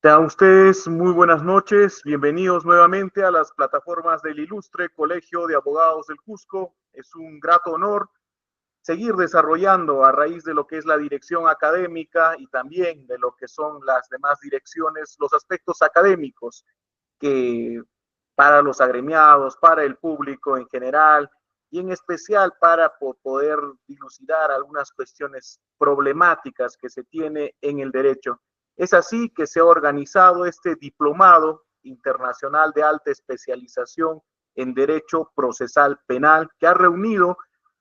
Tengan ustedes muy buenas noches, bienvenidos nuevamente a las plataformas del Ilustre Colegio de Abogados del Cusco. Es un grato honor seguir desarrollando a raíz de lo que es la dirección académica y también de lo que son las demás direcciones, los aspectos académicos que para los agremiados, para el público en general y en especial para poder dilucidar algunas cuestiones problemáticas que se tiene en el derecho. Es así que se ha organizado este diplomado internacional de alta especialización en derecho procesal penal que ha reunido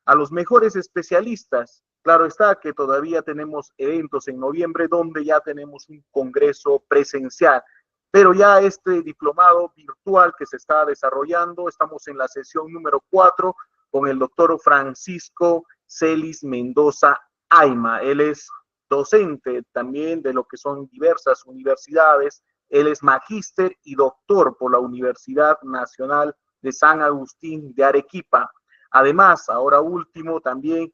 a los mejores especialistas. Claro está que todavía tenemos eventos en noviembre donde ya tenemos un congreso presencial, pero ya este diplomado virtual que se está desarrollando, estamos en la sesión número 4 con el doctor Francisco Celis Mendoza Aima. Él es docente también de lo que son diversas universidades. Él es magíster y doctor por la Universidad Nacional de San Agustín de Arequipa. Además, ahora último, también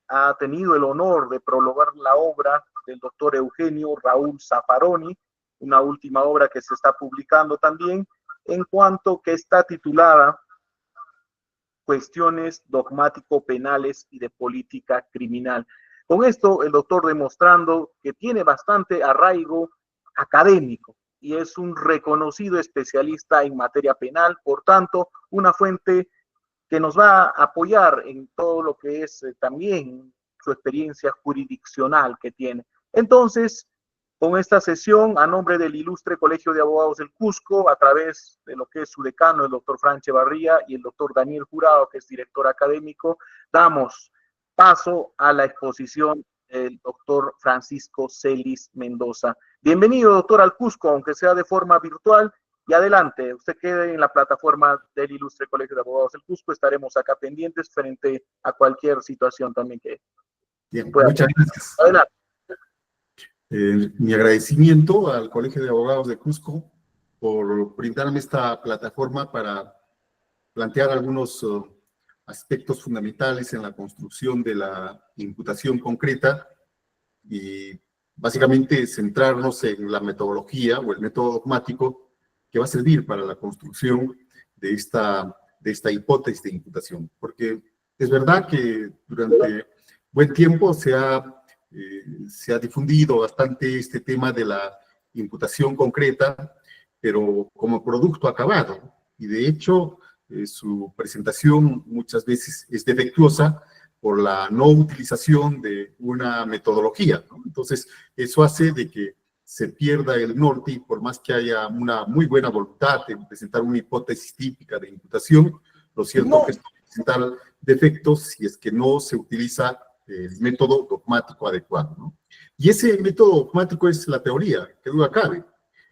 ha tenido el honor de prologar la obra del doctor Eugenio Raúl Zaffaroni, una última obra que se está publicando también, en cuanto que está titulada Cuestiones dogmático-penales y de política criminal. Con esto, el doctor demostrando que tiene bastante arraigo académico y es un reconocido especialista en materia penal, por tanto, una fuente que nos va a apoyar en todo lo que es también su experiencia jurisdiccional que tiene. Entonces, con esta sesión, a nombre del Ilustre Colegio de Abogados del Cusco, a través de lo que es su decano, el doctor Franche Barría, y el doctor Daniel Jurado, que es director académico, damos paso a la exposición del doctor Francisco Celis Mendoza. Bienvenido, doctor, al Cusco, aunque sea de forma virtual, y adelante, usted quede en la plataforma del Ilustre Colegio de Abogados del Cusco, estaremos acá pendientes frente a cualquier situación también que Bien, pueda. muchas gracias. Adelante. Mi agradecimiento al Colegio de Abogados de Cusco por brindarme esta plataforma para plantear algunos aspectos fundamentales en la construcción de la imputación concreta y básicamente centrarnos en la metodología o el método dogmático que va a servir para la construcción de esta hipótesis de imputación. Porque es verdad que durante buen tiempo se ha difundido bastante este tema de la imputación concreta, pero como producto acabado. Y de hecho, su presentación muchas veces es defectuosa por la no utilización de una metodología, ¿no? Entonces, eso hace de que se pierda el norte y por más que haya una muy buena voluntad en presentar una hipótesis típica de imputación, lo cierto es que esto puede presentar defectos si es que no se utiliza el método dogmático adecuado, ¿no? Y ese método dogmático es la teoría, que duda cabe.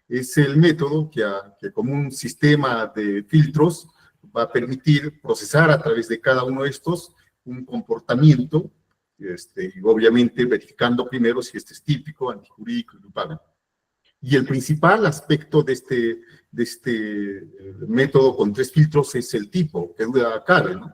Es el método que como un sistema de filtros va a permitir procesar a través de cada uno de estos un comportamiento, y obviamente verificando primero si este es típico, antijurídico y culpable. Y el principal aspecto de este método con 3 filtros es el tipo, que duda cabe, ¿no?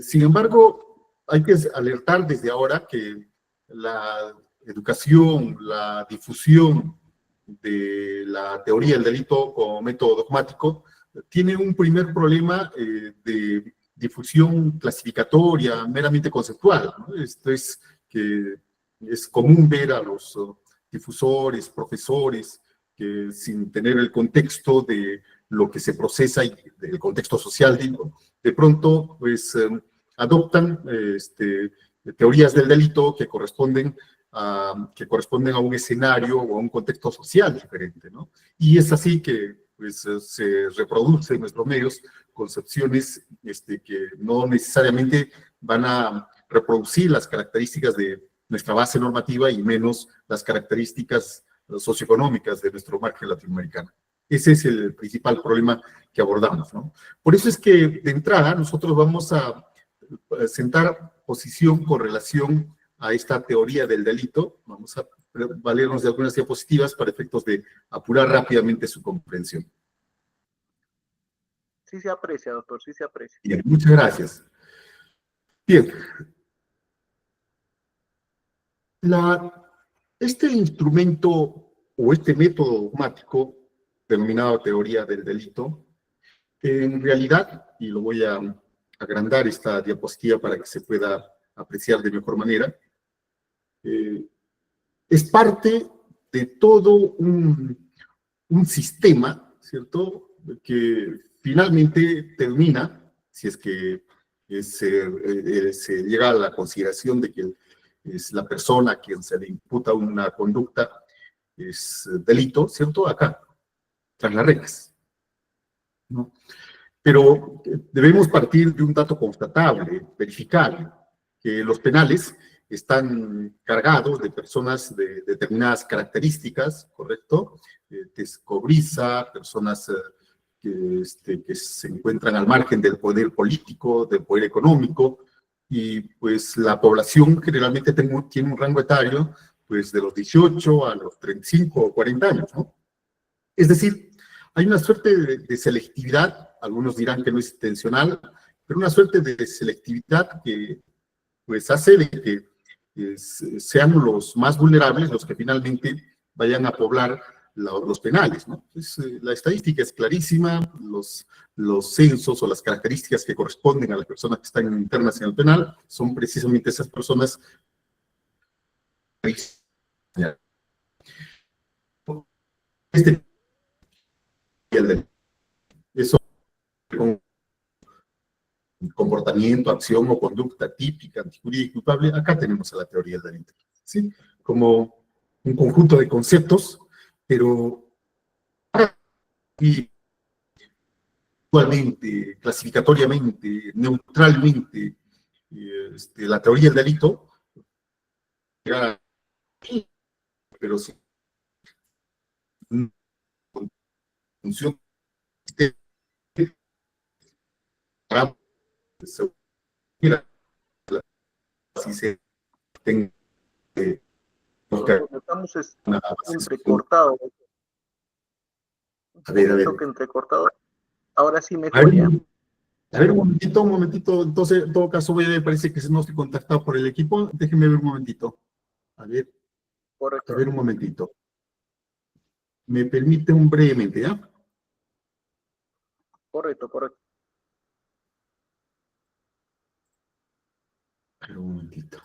Sin embargo, hay que alertar desde ahora que la educación, la difusión de la teoría del delito como método dogmático tiene un primer problema de difusión clasificatoria, meramente conceptual, ¿no? Esto es que es común ver a los difusores, profesores, que sin tener el contexto de lo que se procesa y del contexto social, digo, de pronto, pues, adoptan teorías del delito que corresponden a un escenario o a un contexto social diferente, ¿no? Y es así que pues, se reproducen en nuestros medios concepciones que no necesariamente van a reproducir las características de nuestra base normativa y menos las características socioeconómicas de nuestro margen latinoamericano. Ese es el principal problema que abordamos, ¿no? Por eso es que, de entrada, nosotros vamos a sentar posición con relación a esta teoría del delito. Vamos a valernos de algunas diapositivas para efectos de apurar rápidamente su comprensión. Sí se aprecia, doctor, sí se aprecia. Bien, muchas gracias. Bien. Este instrumento o este método dogmático denominado teoría del delito, en realidad, y lo voy a agrandar esta diapositiva para que se pueda apreciar de mejor manera, eh, es parte de todo un sistema, ¿cierto? Que finalmente termina, si es que se llega a la consideración de que es la persona a quien se le imputa una conducta, es delito, ¿cierto? Acá, tras las reglas, ¿no? Pero debemos partir de un dato constatable, verificable, que los penales están cargados de personas de determinadas características, ¿correcto? Descobriza, personas que se encuentran al margen del poder político, del poder económico, y pues la población generalmente tiene un rango etario pues de los 18 a los 35 o 40 años, ¿no? Es decir, hay una suerte de selectividad, algunos dirán que no es intencional, pero una suerte de selectividad que pues hace de que sean los más vulnerables los que finalmente vayan a poblar los penales, ¿no? La estadística es clarísima, los censos o las características que corresponden a las personas que están internas en el penal son precisamente esas personas. Este, eso con comportamiento, acción o conducta típica, antijurídica y culpable, acá tenemos a la teoría del delito, ¿sí? Como un conjunto de conceptos, pero igualmente, clasificatoriamente, neutralmente, la teoría del delito, pero sí, función así se tenga Doctor, estamos una entrecortado, un a ver, a poquito ver. que entrecortado. Ahora sí A ver, mejor ya. a ver, un momentito. Entonces, en todo caso, me parece que no estoy contactado por el equipo. Déjenme ver un momentito. A Correcto. ver un momentito. Me permite un brevemente, ¿ya? Correcto, correcto. A ver, un momentito.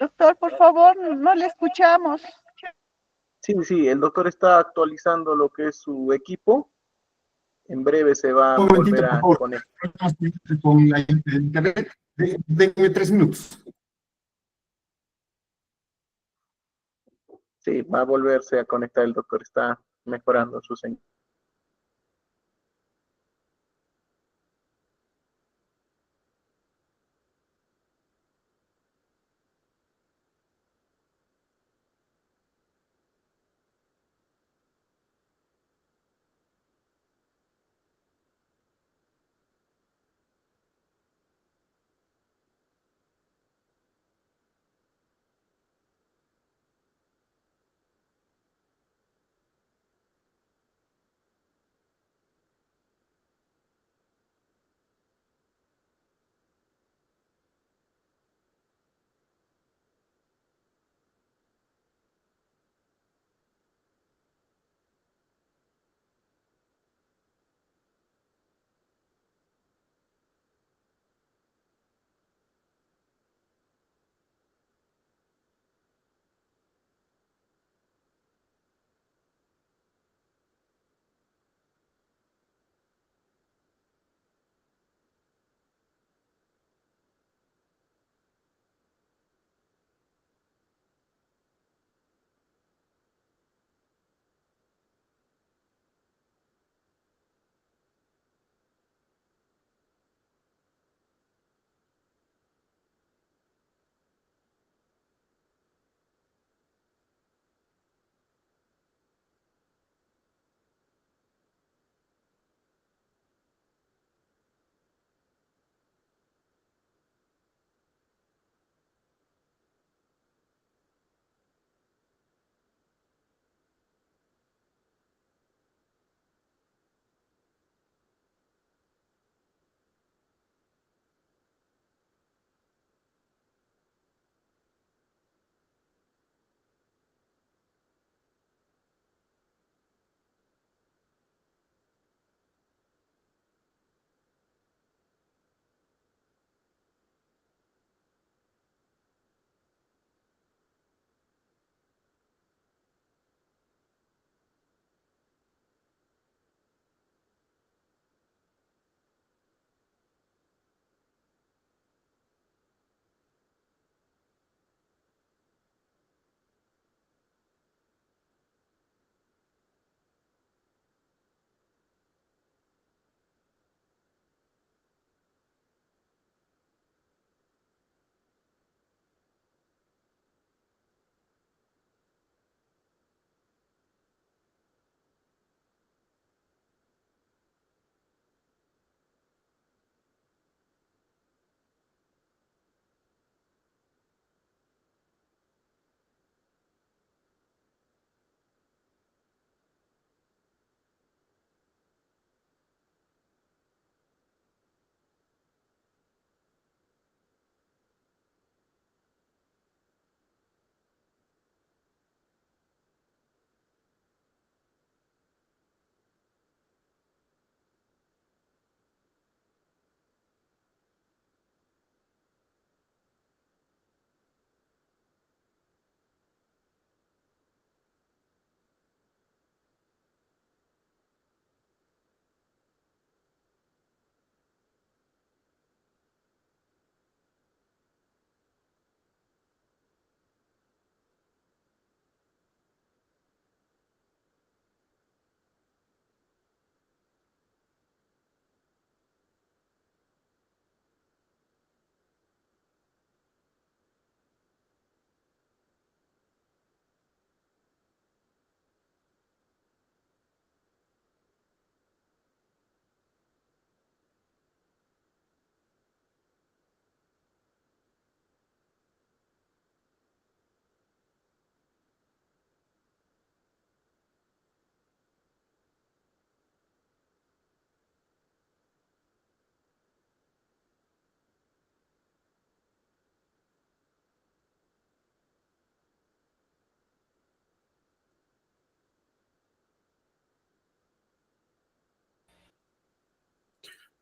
Doctor, por favor, no le escuchamos. Sí, sí, el doctor está actualizando lo que es su equipo. En breve se va a Un volver momentito, por a favor. conectar. Con la internet. Denme 3 minutos. Sí, va a volverse a conectar. El doctor está mejorando su señal.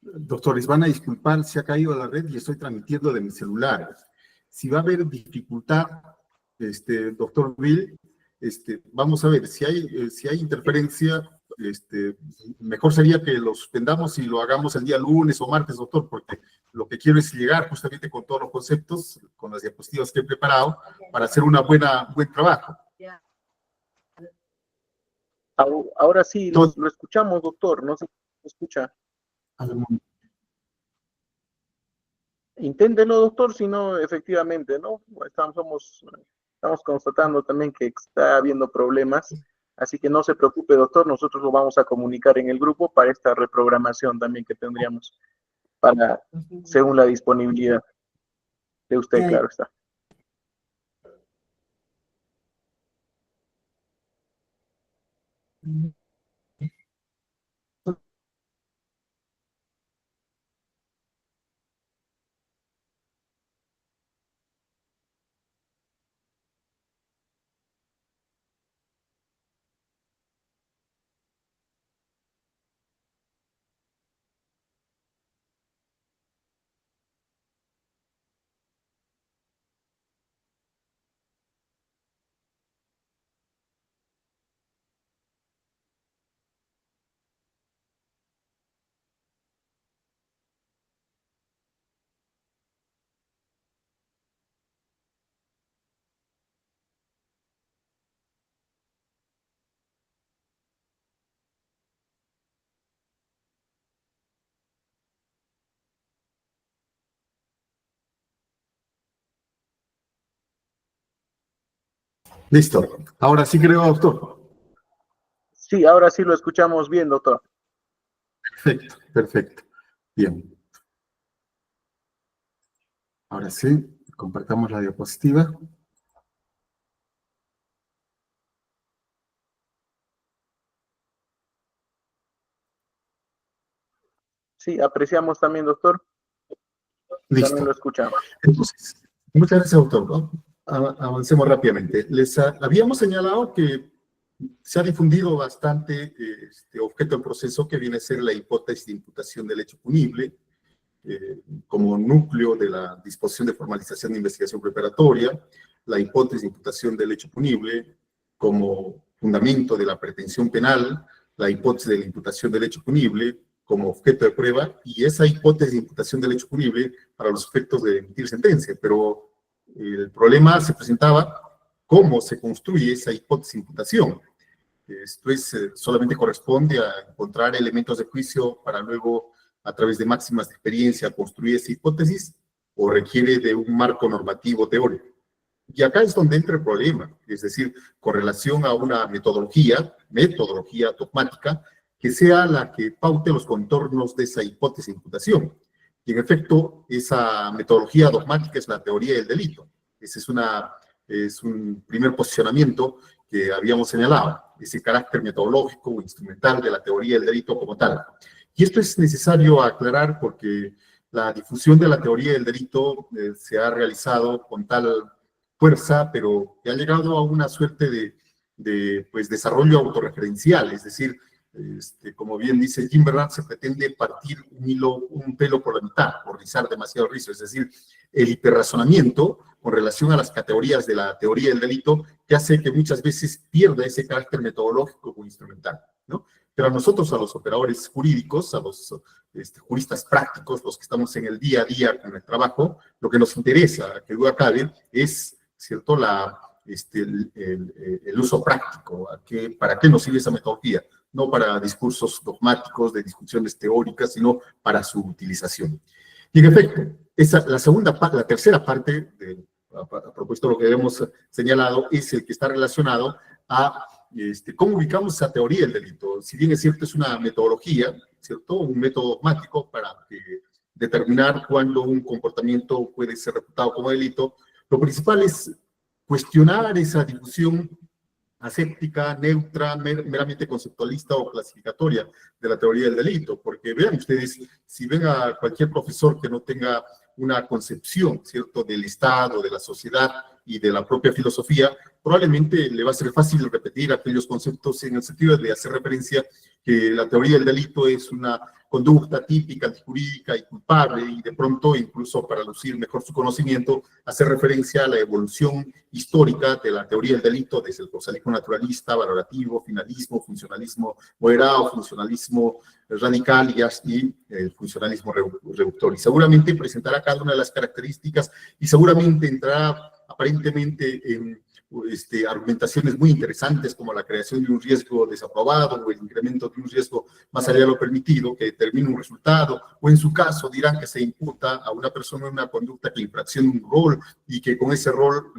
Doctores, van a disculpar, se ha caído la red y estoy transmitiendo de mi celular. Si va a haber dificultad, doctor Bill, vamos a ver, si hay interferencia, mejor sería que lo suspendamos y lo hagamos el día lunes o martes, doctor, porque lo que quiero es llegar justamente con todos los conceptos, con las diapositivas que he preparado, para hacer un buen trabajo. Ahora sí, lo escuchamos, doctor, no se escucha. Inténtelo, doctor, si no, efectivamente, ¿no? Estamos constatando también que está habiendo problemas, así que no se preocupe, doctor, nosotros lo vamos a comunicar en el grupo para esta reprogramación también que tendríamos según la disponibilidad de usted, claro está. Listo. Ahora sí creo, doctor. Sí, ahora sí lo escuchamos bien, doctor. Perfecto, perfecto. Bien. Ahora sí, compartamos la diapositiva. Sí, apreciamos también, doctor. Listo. También lo escuchamos. Entonces, muchas gracias, doctor, ¿no? Avancemos rápidamente. Les habíamos señalado que se ha difundido bastante este objeto del proceso que viene a ser la hipótesis de imputación del hecho punible como núcleo de la disposición de formalización de investigación preparatoria, la hipótesis de imputación del hecho punible como fundamento de la pretensión penal, la hipótesis de la imputación del hecho punible como objeto de prueba y esa hipótesis de imputación del hecho punible para los efectos de emitir sentencia. Pero el problema se presentaba cómo se construye esa hipótesis de imputación. Esto solamente corresponde a encontrar elementos de juicio para luego, a través de máximas de experiencia, construir esa hipótesis o requiere de un marco normativo teórico. Y acá es donde entra el problema, es decir, con relación a una metodología dogmática, que sea la que paute los contornos de esa hipótesis de imputación. Y en efecto, esa metodología dogmática es la teoría del delito. Ese es un primer posicionamiento que habíamos señalado, ese carácter metodológico o instrumental de la teoría del delito como tal. Y esto es necesario aclarar porque la difusión de la teoría del delito se ha realizado con tal fuerza, pero que ha llegado a una suerte de desarrollo autorreferencial, es decir, como bien dice Jim Bernard, se pretende partir un pelo por la mitad, por rizar demasiado rizo, es decir, el hiperrazonamiento con relación a las categorías de la teoría del delito que hace que muchas veces pierda ese carácter metodológico o instrumental, ¿no? Pero a nosotros, a los operadores jurídicos, a los juristas prácticos, los que estamos en el día a día con el trabajo, lo que nos interesa, que luego acabe, es, ¿cierto?, el uso práctico. ¿Para qué nos sirve esa metodología? No para discursos dogmáticos de discusiones teóricas, sino para su utilización. Y en efecto, la tercera parte, a propósito de lo que hemos señalado, es el que está relacionado a cómo ubicamos esa teoría del delito. Si bien es cierto, es una metodología, ¿cierto?, un método dogmático para determinar cuándo un comportamiento puede ser reputado como delito, lo principal es cuestionar esa difusión aséptica, neutra, meramente conceptualista o clasificatoria de la teoría del delito, porque vean ustedes, si ven a cualquier profesor que no tenga una concepción, ¿cierto?, del Estado, de la sociedad y de la propia filosofía, probablemente le va a ser fácil repetir aquellos conceptos en el sentido de hacer referencia que la teoría del delito es una conducta típica, antijurídica y culpable, y de pronto, incluso para lucir mejor su conocimiento, hacer referencia a la evolución histórica de la teoría del delito desde el causalismo naturalista, valorativo, finalismo, funcionalismo moderado, funcionalismo radical y el funcionalismo reductor. Y seguramente presentará cada una de las características y seguramente entrará aparentemente en argumentaciones muy interesantes como la creación de un riesgo desaprobado o el incremento de un riesgo más allá de lo permitido que determina un resultado, o en su caso dirán que se imputa a una persona una conducta que infracciona un rol y que con ese rol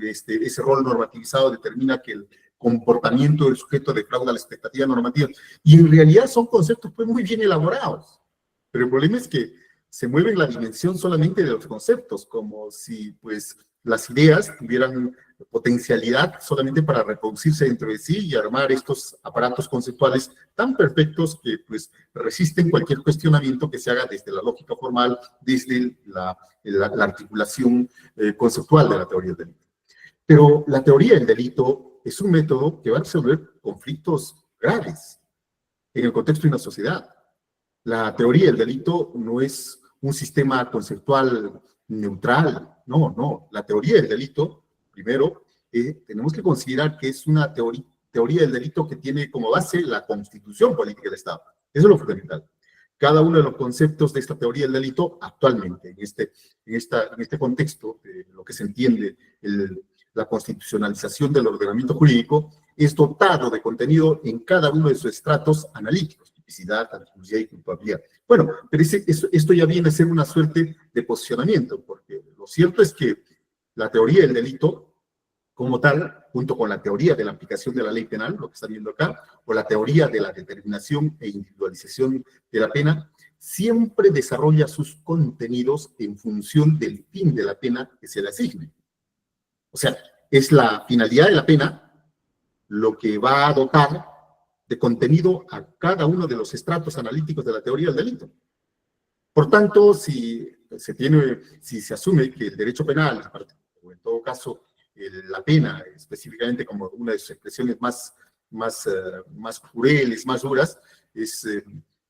normativizado determina que el comportamiento del sujeto defrauda la expectativa normativa. Y en realidad son conceptos pues muy bien elaborados, pero el problema es que se mueve en la dimensión solamente de los conceptos, como si pues las ideas tuvieran potencialidad solamente para reproducirse dentro de sí y armar estos aparatos conceptuales tan perfectos que pues resisten cualquier cuestionamiento que se haga desde la lógica formal, desde la articulación conceptual de la teoría del delito. Pero la teoría del delito es un método que va a resolver conflictos graves en el contexto de una sociedad. La teoría del delito no es un sistema conceptual neutral, no. La teoría del delito, primero, tenemos que considerar que es una teoría del delito que tiene como base la constitución política del Estado. Eso es lo fundamental. Cada uno de los conceptos de esta teoría del delito actualmente, en este contexto, lo que se entiende la constitucionalización del ordenamiento jurídico, es dotado de contenido en cada uno de sus estratos analíticos, tipicidad, antropología y culpabilidad. Bueno, pero esto ya viene a ser una suerte de posicionamiento, porque lo cierto es que la teoría del delito, como tal, junto con la teoría de la aplicación de la ley penal, lo que está viendo acá, o la teoría de la determinación e individualización de la pena, siempre desarrolla sus contenidos en función del fin de la pena que se le asigne. O sea, es la finalidad de la pena lo que va a dotar de contenido a cada uno de los estratos analíticos de la teoría del delito. Por tanto, si se asume que el derecho penal, o en todo caso la pena, específicamente como una de sus expresiones más crueles, más duras, es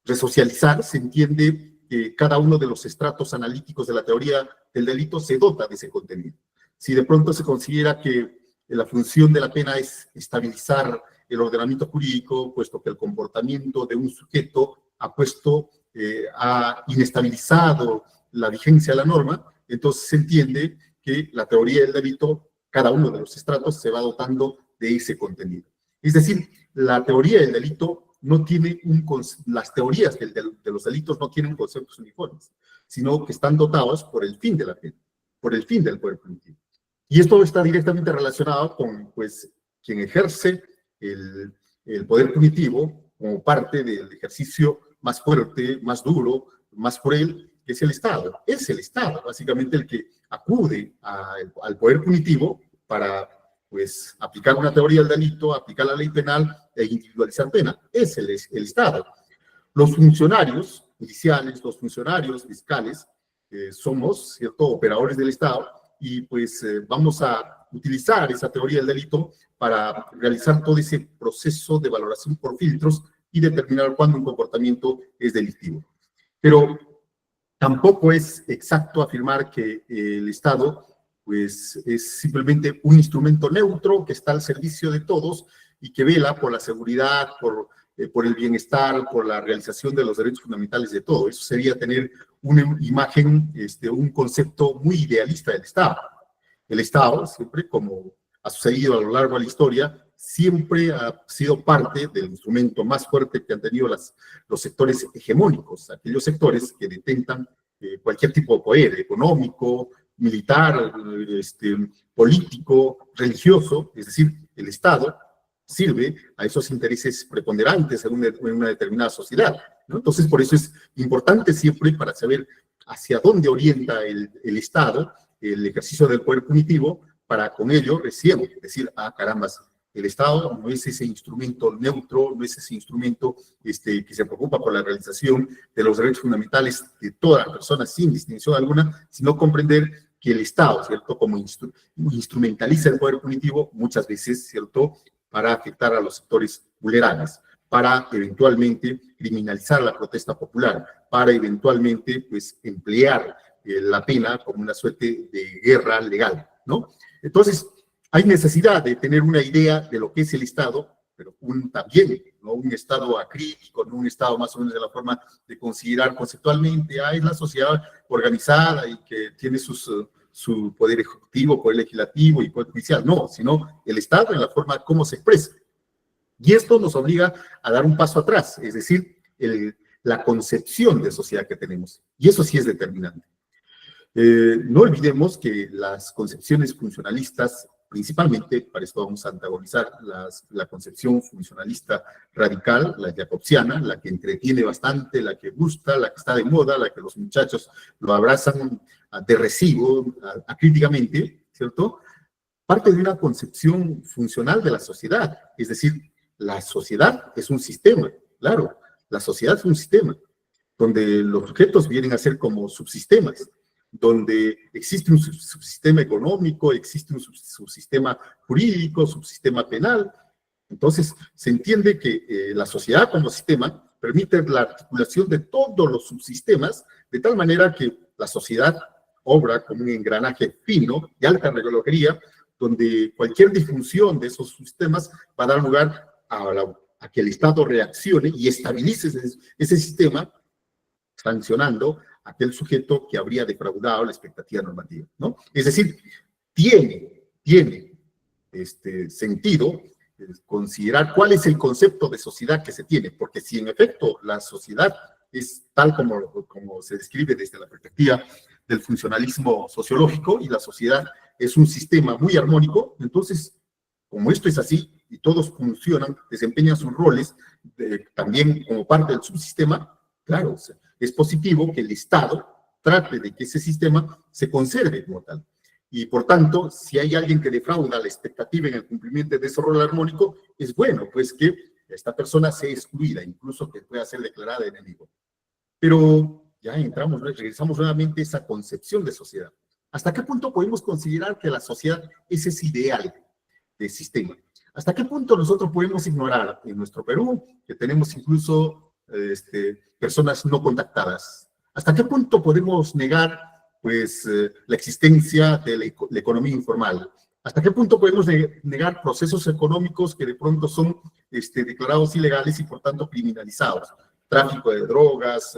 resocializar, se entiende que cada uno de los estratos analíticos de la teoría del delito se dota de ese contenido. Si de pronto se considera que la función de la pena es estabilizar el ordenamiento jurídico, puesto que el comportamiento de un sujeto ha inestabilizado la vigencia de la norma, entonces se entiende que la teoría del delito, cada uno de los estratos se va dotando de ese contenido. Es decir, la teoría del delito no tiene las teorías de los delitos no tienen conceptos uniformes, sino que están dotados por el fin de la pena, por el fin del poder punitivo. Y esto está directamente relacionado con, pues, quien ejerce el poder punitivo como parte del ejercicio más fuerte, más duro, más cruel, que es el Estado. Es el Estado, básicamente, el que acude al poder punitivo para, pues, aplicar una teoría del delito, aplicar la ley penal e individualizar pena. Es el Estado. Los funcionarios judiciales, los funcionarios fiscales, somos, ¿cierto?, operadores del Estado, y pues vamos a utilizar esa teoría del delito para realizar todo ese proceso de valoración por filtros y determinar cuándo un comportamiento es delictivo. Pero tampoco es exacto afirmar que el Estado pues, es simplemente un instrumento neutro que está al servicio de todos y que vela por la seguridad, por el bienestar, por la realización de los derechos fundamentales de todos. Eso sería tener una imagen, un concepto muy idealista del Estado. El Estado, siempre, como ha sucedido a lo largo de la historia, siempre ha sido parte del instrumento más fuerte que han tenido los sectores hegemónicos, aquellos sectores que detentan cualquier tipo de poder económico, militar, político, religioso, es decir, el Estado sirve a esos intereses preponderantes en una determinada sociedad, ¿no? Entonces, por eso es importante siempre para saber hacia dónde orienta el Estado el ejercicio del poder punitivo, para con ello recién decir, carambas, el Estado no es ese instrumento neutro, no es ese instrumento que se preocupa por la realización de los derechos fundamentales de todas las personas sin distinción alguna, sino comprender que el Estado, ¿cierto?, como instrumentaliza el poder punitivo muchas veces, ¿cierto?, para afectar a los sectores vulnerables. para eventualmente criminalizar la protesta popular, para eventualmente pues emplear la pena como una suerte de guerra legal, ¿no? Entonces, hay necesidad de tener una idea de lo que es el Estado, pero también, ¿no? Un Estado acrítico, ¿no? Un Estado más o menos de la forma de considerar conceptualmente, es la sociedad organizada y que tiene su poder ejecutivo, poder legislativo y poder judicial, no, sino el Estado en la forma como se expresa. Y esto nos obliga a dar un paso atrás, es decir, la concepción de sociedad que tenemos. Y eso sí es determinante. No olvidemos que las concepciones funcionalistas, principalmente, para esto vamos a antagonizar la concepción funcionalista radical, la jacobsiana, la que entretiene bastante, la que gusta, la que está de moda, la que los muchachos lo abrazan de recibo, acríticamente, ¿cierto? Parte de una concepción funcional de la sociedad, es decir, la sociedad es un sistema, claro, la sociedad es un sistema, donde los sujetos vienen a ser como subsistemas, donde existe un subsistema económico, existe un subsistema jurídico, subsistema penal. Entonces, se entiende que la sociedad como sistema permite la articulación de todos los subsistemas, de tal manera que la sociedad obra como un engranaje fino, de alta relojería, donde cualquier disfunción de esos sistemas va a dar lugar a que el Estado reaccione y estabilice ese sistema, sancionando a aquel sujeto que habría defraudado la expectativa normativa, ¿no? Es decir, tiene sentido considerar cuál es el concepto de sociedad que se tiene, porque si en efecto la sociedad es tal como se describe desde la perspectiva del funcionalismo sociológico y la sociedad es un sistema muy armónico, entonces, como esto es así y todos funcionan, desempeñan sus roles también como parte del subsistema, claro, es positivo que el Estado trate de que ese sistema se conserve como tal. Y por tanto, si hay alguien que defrauda la expectativa en el cumplimiento de ese rol armónico, es bueno, pues que esta persona sea excluida, incluso que pueda ser declarada enemigo. Pero ya regresamos nuevamente a esa concepción de sociedad. ¿Hasta qué punto podemos considerar que la sociedad es ese ideal de sistema? ¿Hasta qué punto nosotros podemos ignorar en nuestro Perú, que tenemos incluso personas no contactadas? ¿Hasta qué punto podemos negar pues, la existencia de la economía informal? ¿Hasta qué punto podemos negar procesos económicos que de pronto son declarados ilegales y por tanto criminalizados? Tráfico de drogas,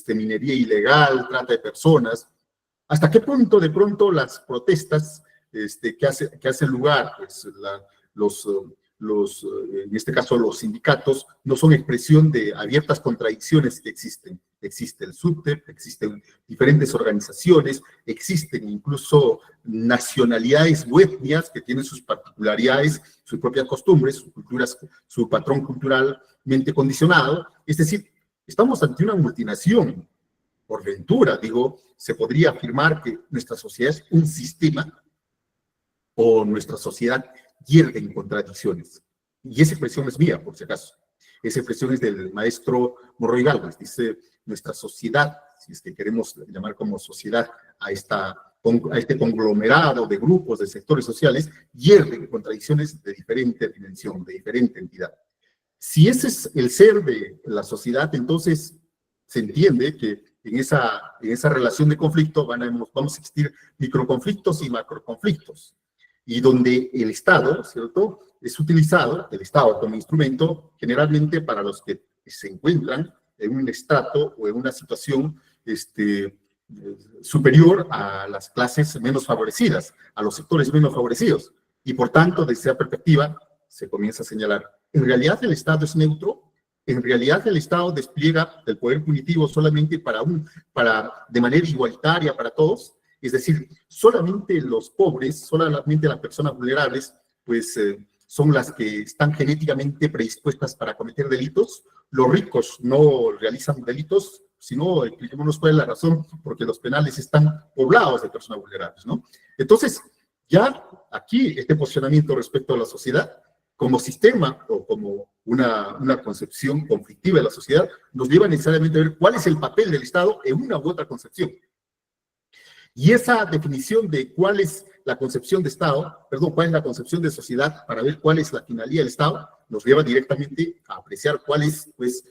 minería ilegal, trata de personas. ¿Hasta qué punto de pronto las protestas que hacen lugar, pues, en este caso los sindicatos, no son expresión de abiertas contradicciones que existen? Existe el SUTEP, existen diferentes organizaciones, existen incluso nacionalidades o etnias que tienen sus particularidades, sus propias costumbres, sus culturas, su patrón culturalmente condicionado. Es decir, estamos ante una multinación. Por ventura, digo, se podría afirmar que nuestra sociedad es un sistema o nuestra sociedad hierve en contradicciones. Y esa expresión es mía, por si acaso. Esa expresión es del maestro Monroy Galvez. Dice, nuestra sociedad, si es que queremos llamar como sociedad a este conglomerado de grupos, de sectores sociales, hierve en contradicciones de diferente dimensión, de diferente entidad. Si ese es el ser de la sociedad, entonces se entiende que en esa relación de conflicto vamos a existir microconflictos y macroconflictos, y donde el Estado, ¿cierto?, es utilizado, el Estado como instrumento, generalmente para los que se encuentran en un estrato o en una situación superior a las clases menos favorecidas, a los sectores menos favorecidos, y por tanto, desde esa perspectiva, se comienza a señalar, ¿en realidad el Estado es neutro? ¿En realidad el Estado despliega el poder punitivo solamente de manera igualitaria para todos? Es decir, solamente los pobres, solamente las personas vulnerables, pues son las que están genéticamente predispuestas para cometer delitos. Los ricos no realizan delitos, sino, expliquémonos cuál es la razón, porque los penales están poblados de personas vulnerables, ¿no? Entonces, ya aquí este posicionamiento respecto a la sociedad, como sistema o como una concepción conflictiva de la sociedad, nos lleva necesariamente a ver cuál es el papel del Estado en una u otra concepción. Y esa definición de cuál es la concepción de Estado, perdón, cuál es la concepción de sociedad, para ver cuál es la finalidad del Estado, nos lleva directamente a apreciar cuál es, pues,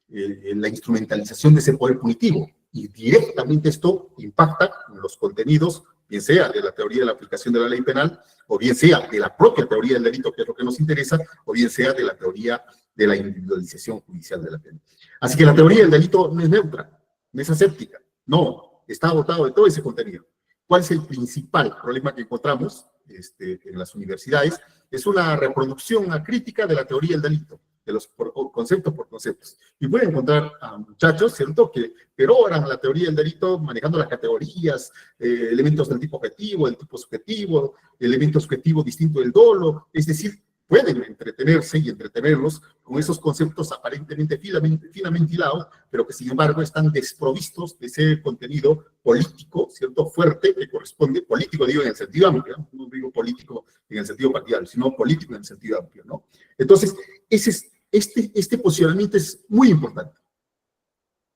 la instrumentalización de ese poder punitivo. Y directamente esto impacta en los contenidos, bien sea de la teoría de la aplicación de la ley penal, o bien sea de la propia teoría del delito, que es lo que nos interesa, o bien sea de la teoría de la individualización judicial de la pena. Así que la teoría del delito no es neutra, no es aséptica, no, está dotado de todo ese contenido. ¿Cuál es el principal problema que encontramos en las universidades? Es una reproducción acrítica de la teoría del delito, de los conceptos por conceptos. Y pueden encontrar a muchachos, ¿cierto?, que peroran la teoría del delito manejando las categorías, elementos del tipo objetivo, del tipo subjetivo, elementos subjetivos distintos del dolo, es decir, pueden entretenerse y entretenerlos con esos conceptos aparentemente finamente hilados, pero que sin embargo están desprovistos de ese contenido político, ¿cierto?, fuerte, que corresponde, político digo en el sentido amplio, no digo político en el sentido partidario, sino político en el sentido amplio, ¿no? Entonces, este posicionamiento es muy importante,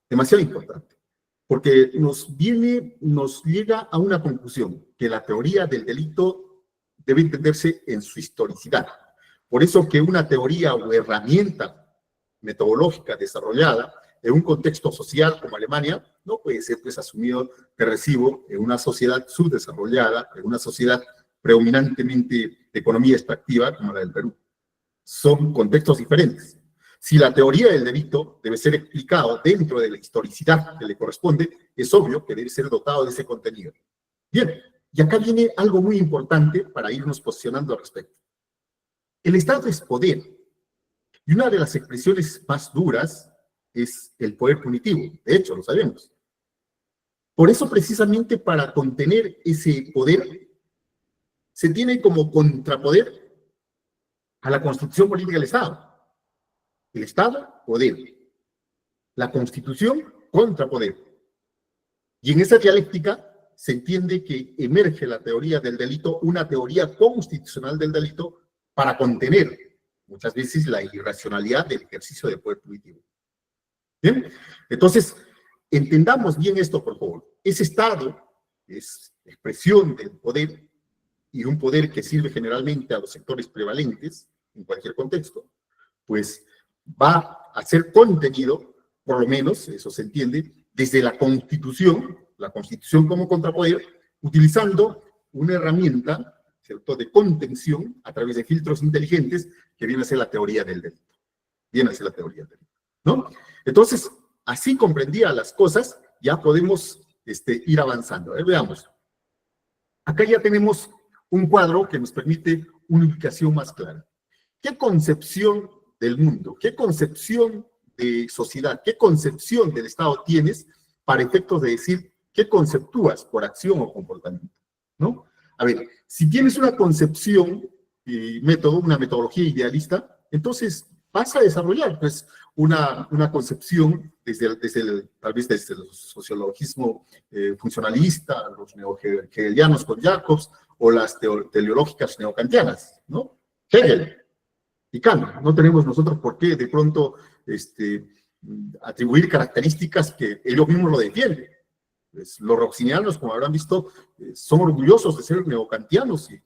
demasiado importante, porque nos llega a una conclusión, que la teoría del delito debe entenderse en su historicidad. Por eso que una teoría o herramienta metodológica desarrollada en un contexto social como Alemania no puede ser, pues, asumido de recibo en una sociedad subdesarrollada, en una sociedad predominantemente de economía extractiva como la del Perú. Son contextos diferentes. Si la teoría del delito debe ser explicado dentro de la historicidad que le corresponde, es obvio que debe ser dotado de ese contenido. Bien, y acá viene algo muy importante para irnos posicionando al respecto. El Estado es poder, y una de las expresiones más duras es el poder punitivo. De hecho, lo sabemos. Por eso, precisamente, para contener ese poder, se tiene como contrapoder a la construcción política del Estado. El Estado, poder. La Constitución, contrapoder. Y en esa dialéctica se entiende que emerge la teoría del delito, una teoría constitucional del delito, para contener muchas veces la irracionalidad del ejercicio del poder punitivo. ¿Bien? Entonces, entendamos bien esto, por favor. Ese Estado es expresión del poder, y un poder que sirve generalmente a los sectores prevalentes, en cualquier contexto, pues va a ser contenido, por lo menos, eso se entiende, desde la Constitución como contrapoder, utilizando una herramienta, ¿cierto?, de contención a través de filtros inteligentes, que viene a ser la teoría del delito. Viene a ser la teoría del delito, ¿no? Entonces, así comprendía las cosas, ya podemos ir avanzando. Veamos. Acá ya tenemos un cuadro que nos permite una ubicación más clara. ¿Qué concepción del mundo, qué concepción de sociedad, qué concepción del Estado tienes para efectos de decir qué conceptúas por acción o comportamiento, ¿no? A ver, si tienes una concepción, una metodología idealista, entonces vas a desarrollar, pues, una concepción tal vez desde el sociologismo funcionalista, los neo-hegelianos con Jacobs, o las teleológicas neocantianas, ¿no? Hegel y Kant. No tenemos nosotros por qué de pronto atribuir características que ellos mismos lo defienden. Pues, los roxinianos, como habrán visto, son orgullosos de ser neocantianos y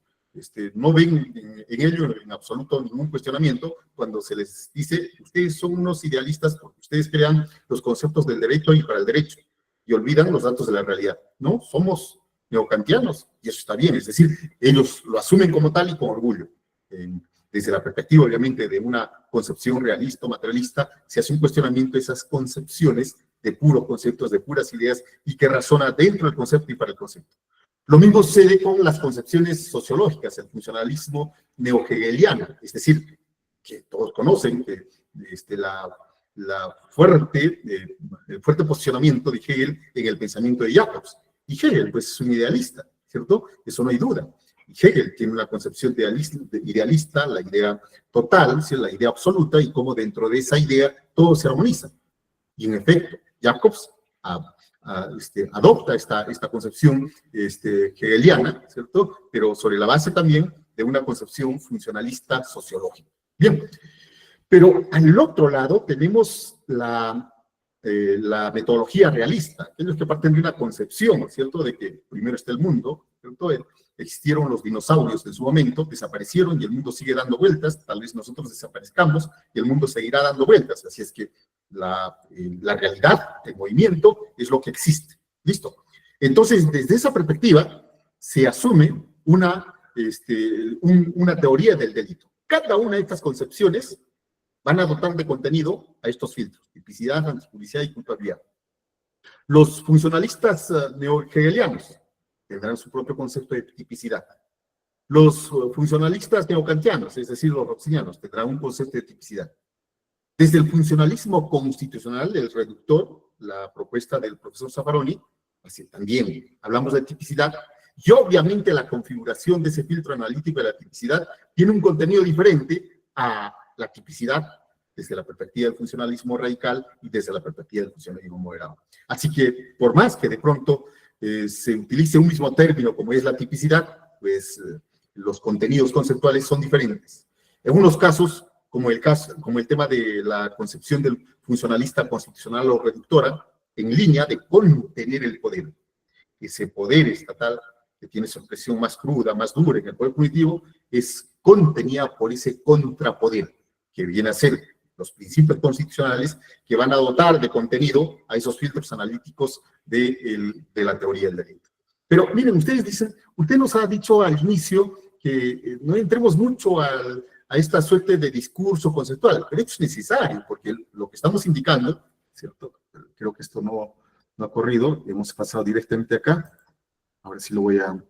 no ven en ello en absoluto ningún cuestionamiento cuando se les dice: ustedes son unos idealistas porque ustedes crean los conceptos del derecho y para el derecho, y olvidan los datos de la realidad. No, somos neocantianos, y eso está bien, es decir, ellos lo asumen como tal y con orgullo. Desde la perspectiva, obviamente, de una concepción realista o materialista, se hace un cuestionamiento de esas concepciones de puros conceptos, de puras ideas, y que razona dentro del concepto y para el concepto. Lo mismo sucede con las concepciones sociológicas, el funcionalismo neo-hegeliano, es decir, que todos conocen que el fuerte posicionamiento de Hegel en el pensamiento de Jacobs. Y Hegel, pues, es un idealista, ¿cierto? Eso no hay duda. Hegel tiene una concepción idealista, la idea total, ¿sí?, la idea absoluta, y cómo dentro de esa idea todo se armoniza. Y en efecto, Jacobs adopta esta concepción hegeliana, ¿cierto?, pero sobre la base también de una concepción funcionalista sociológica. Bien, pero al otro lado tenemos la metodología realista, aquellos que parten de una concepción, ¿cierto?, de que primero está el mundo, ¿cierto?, existieron los dinosaurios en su momento, desaparecieron y el mundo sigue dando vueltas, tal vez nosotros desaparezcamos y el mundo seguirá dando vueltas, así es que la realidad, el movimiento, es lo que existe. ¿Listo? Entonces, desde esa perspectiva, se asume una teoría del delito. Cada una de estas concepciones van a dotar de contenido a estos filtros: tipicidad, antipublicidad y culpabilidad. Los funcionalistas neo-hegelianos tendrán su propio concepto de tipicidad. Los funcionalistas neocantianos, es decir, los roxinianos, tendrán un concepto de tipicidad. Desde el funcionalismo constitucional del reductor, la propuesta del profesor Zaffaroni, así también hablamos de tipicidad, y obviamente la configuración de ese filtro analítico de la tipicidad tiene un contenido diferente a la tipicidad desde la perspectiva del funcionalismo radical y desde la perspectiva del funcionalismo moderado. Así que, por más que de pronto se utilice un mismo término como es la tipicidad, pues los contenidos conceptuales son diferentes. En unos casos, como el tema de la concepción del funcionalista constitucional o reductora, en línea de contener el poder. Ese poder estatal que tiene su expresión más cruda, más dura en el poder punitivo, es contenida por ese contrapoder, que viene a ser los principios constitucionales que van a dotar de contenido a esos filtros analíticos de la teoría del delito. Pero miren, ustedes dicen, usted nos ha dicho al inicio que no entremos mucho a esta suerte de discurso conceptual, pero esto es necesario, porque lo que estamos indicando, ¿cierto? Creo que esto no ha corrido, hemos pasado directamente acá. Ahora sí lo voy a...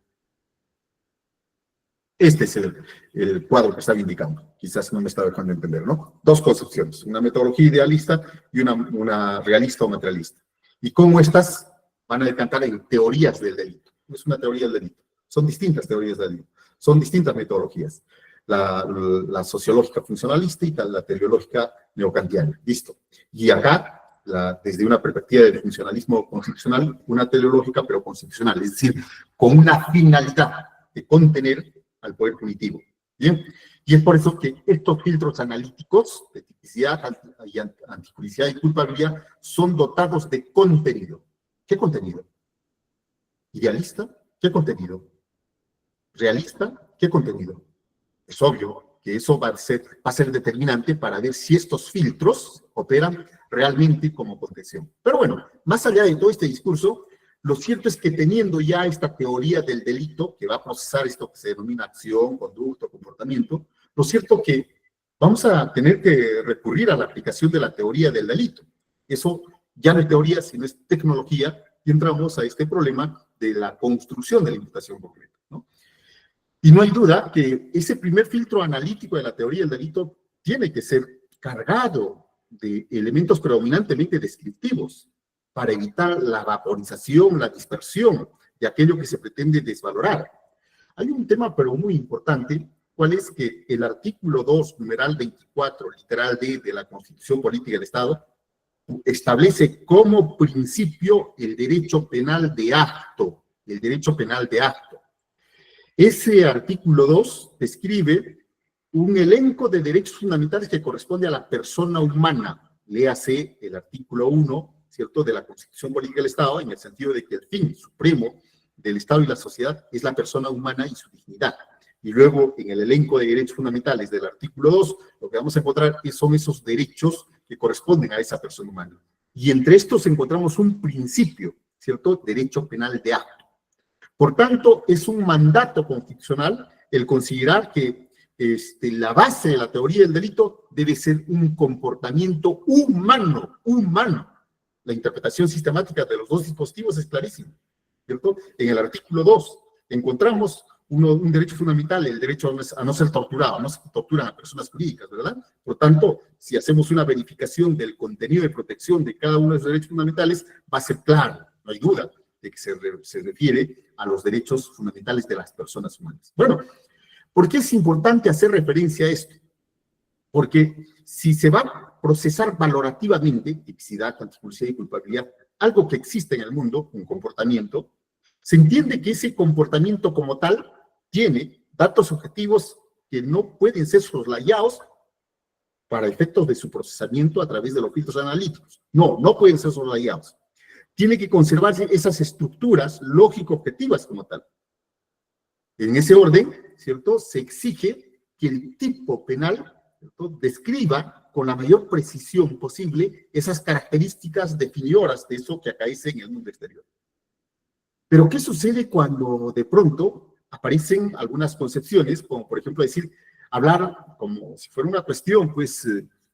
Este es el cuadro que estaba indicando. Quizás no me estaba dejando entender, ¿no? Dos concepciones, una metodología idealista y una realista o materialista. Y cómo estas van a decantar en teorías del delito. No es una teoría del delito, son distintas teorías del delito, son distintas metodologías. La sociológica funcionalista y la teleológica neocantiana. Listo. Y acá, desde una perspectiva del funcionalismo constitucional, una teleológica pero constitucional, es decir, con una finalidad de contener al poder punitivo. ¿Bien? Y es por eso que estos filtros analíticos de tipicidad, antijuricidad y culpabilidad son dotados de contenido. ¿Qué contenido? ¿Idealista? ¿Qué contenido? ¿Realista? ¿Qué contenido? Es obvio que eso va a ser determinante para ver si estos filtros operan realmente como contención. Pero bueno, más allá de todo este discurso, lo cierto es que teniendo ya esta teoría del delito, que va a procesar esto que se denomina acción, conducta, comportamiento, lo cierto que vamos a tener que recurrir a la aplicación de la teoría del delito. Eso ya no es teoría, sino es tecnología, y entramos a este problema de la construcción de la imputación concreta, ¿no? Y no hay duda que ese primer filtro analítico de la teoría del delito tiene que ser cargado de elementos predominantemente descriptivos para evitar la vaporización, la dispersión de aquello que se pretende desvalorar. Hay un tema pero muy importante, cuál es que el artículo 2, numeral 24, literal D de la Constitución Política del Estado, establece como principio el derecho penal de acto, el derecho penal de acto. Ese artículo 2 describe un elenco de derechos fundamentales que corresponde a la persona humana. Léase el artículo 1, ¿cierto?, de la Constitución Política del Estado, en el sentido de que el fin supremo del Estado y la sociedad es la persona humana y su dignidad. Y luego, en el elenco de derechos fundamentales del artículo 2, lo que vamos a encontrar son esos derechos que corresponden a esa persona humana. Y entre estos encontramos un principio, ¿cierto?, derecho penal de acto. Por tanto, es un mandato constitucional el considerar que la base de la teoría del delito debe ser un comportamiento humano, humano. La interpretación sistemática de los dos dispositivos es clarísima, ¿cierto? En el artículo 2 encontramos un derecho fundamental, el derecho a no ser torturado, no se torturan a personas jurídicas, ¿verdad? Por tanto, si hacemos una verificación del contenido de protección de cada uno de los derechos fundamentales, va a ser claro, no hay duda, de que se refiere a los derechos fundamentales de las personas humanas. Bueno, ¿por qué es importante hacer referencia a esto? Porque si se va a procesar valorativamente, tipicidad, antijuricidad y culpabilidad, algo que existe en el mundo, un comportamiento, se entiende que ese comportamiento como tal tiene datos objetivos que no pueden ser soslayados para efectos de su procesamiento a través de los filtros analíticos. No pueden ser soslayados. Tiene que conservarse esas estructuras lógico-objetivas como tal. En ese orden, ¿cierto?, se exige que el tipo penal, ¿cierto?, describa con la mayor precisión posible esas características definidoras de eso que acaece en el mundo exterior. Pero ¿qué sucede cuando de pronto aparecen algunas concepciones, como por ejemplo decir, hablar como si fuera una cuestión, pues,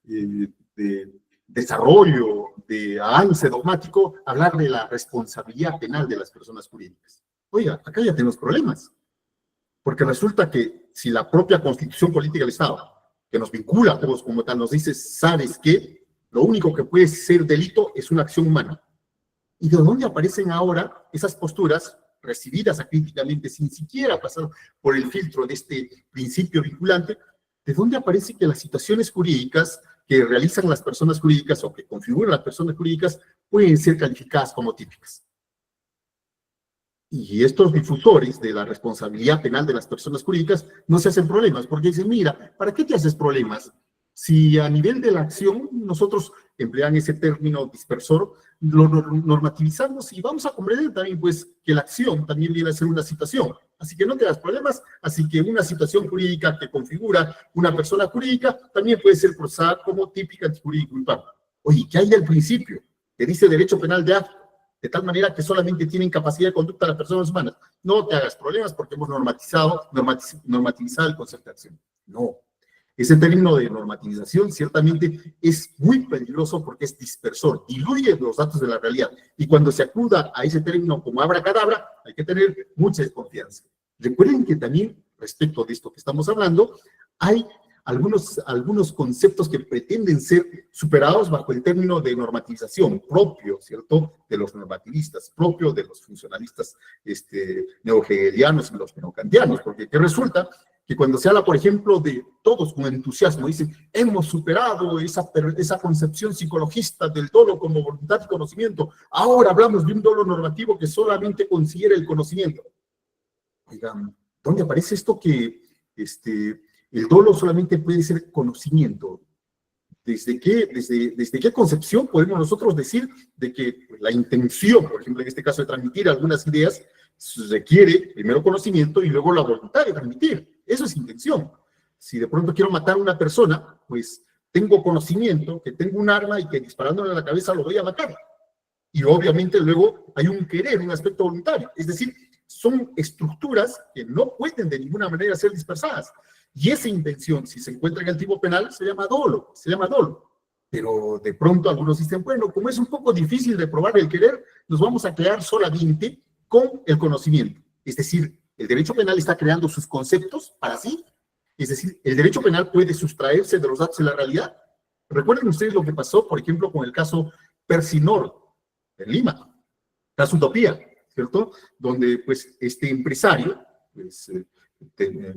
de desarrollo, de avance dogmático, hablar de la responsabilidad penal de las personas jurídicas? Oiga, acá ya tenemos problemas, porque resulta que si la propia Constitución Política del Estado, que nos vincula a todos como tal, nos dice, ¿sabes qué? Lo único que puede ser delito es una acción humana. ¿Y de dónde aparecen ahora esas posturas recibidas acríticamente sin siquiera pasar por el filtro de este principio vinculante? ¿De dónde aparece que las situaciones jurídicas que realizan las personas jurídicas o que configuran las personas jurídicas pueden ser calificadas como típicas? Y estos difusores de la responsabilidad penal de las personas jurídicas no se hacen problemas, porque dicen, mira, ¿para qué te haces problemas? Si a nivel de la acción nosotros emplean ese término dispersor, lo normativizamos y vamos a comprender también pues que la acción también viene a ser una situación. Así que no te das problemas, así que una situación jurídica que configura una persona jurídica también puede ser procesada como típica antijurídica culpable. Oye, ¿qué hay del principio? Que dice derecho penal de acto, de tal manera que solamente tienen capacidad de conducta las personas humanas. No te hagas problemas porque hemos normativizado el concepto de acción. No. Ese término de normativización ciertamente es muy peligroso porque es dispersor, diluye los datos de la realidad. Y cuando se acuda a ese término como abracadabra, hay que tener mucha desconfianza. Recuerden que también, respecto de esto que estamos hablando, hay algunos conceptos que pretenden ser superados bajo el término de normativización propio, ¿cierto?, de los normativistas, propio de los funcionalistas neohegelianos y los neokantianos, porque ¿qué resulta? Que cuando se habla, por ejemplo, de todos con entusiasmo, dicen, hemos superado esa concepción psicologista del dolo como voluntad y conocimiento, ahora hablamos de un dolo normativo que solamente considera el conocimiento. Oigan, ¿dónde aparece esto que el dolo solamente puede ser conocimiento? ¿Desde qué concepción podemos nosotros decir de que la intención, por ejemplo, en este caso de transmitir algunas ideas, requiere primero conocimiento y luego la voluntad de transmitir? Eso es intención. Si de pronto quiero matar a una persona, pues tengo conocimiento, que tengo un arma y que disparándole a la cabeza lo voy a matar. Y obviamente luego hay un querer, un aspecto voluntario. Es decir, son estructuras que no pueden de ninguna manera ser dispersadas. Y esa intención, si se encuentra en el tipo penal, se llama dolo, Pero de pronto algunos dicen, bueno, como es un poco difícil de probar el querer, nos vamos a quedar solamente con el conocimiento. Es decir, el derecho penal está creando sus conceptos para sí. Es decir, el derecho penal puede sustraerse de los datos de la realidad. Recuerden ustedes lo que pasó, por ejemplo, con el caso Persinor en Lima, caso Utopía, ¿cierto? Donde, pues, este empresario, pues,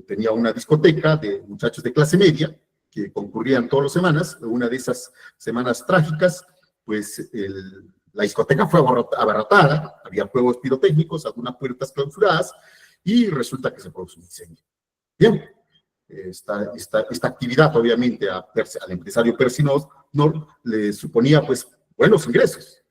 tenía una discoteca de muchachos de clase media que concurrían todas las semanas. Una de esas semanas trágicas, pues, la discoteca fue abarrotada, había fuegos pirotécnicos, algunas puertas clausuradas, y resulta que se produjo un incendio. Bien, esta actividad, obviamente, al empresario Persinor le suponía, pues, buenos ingresos.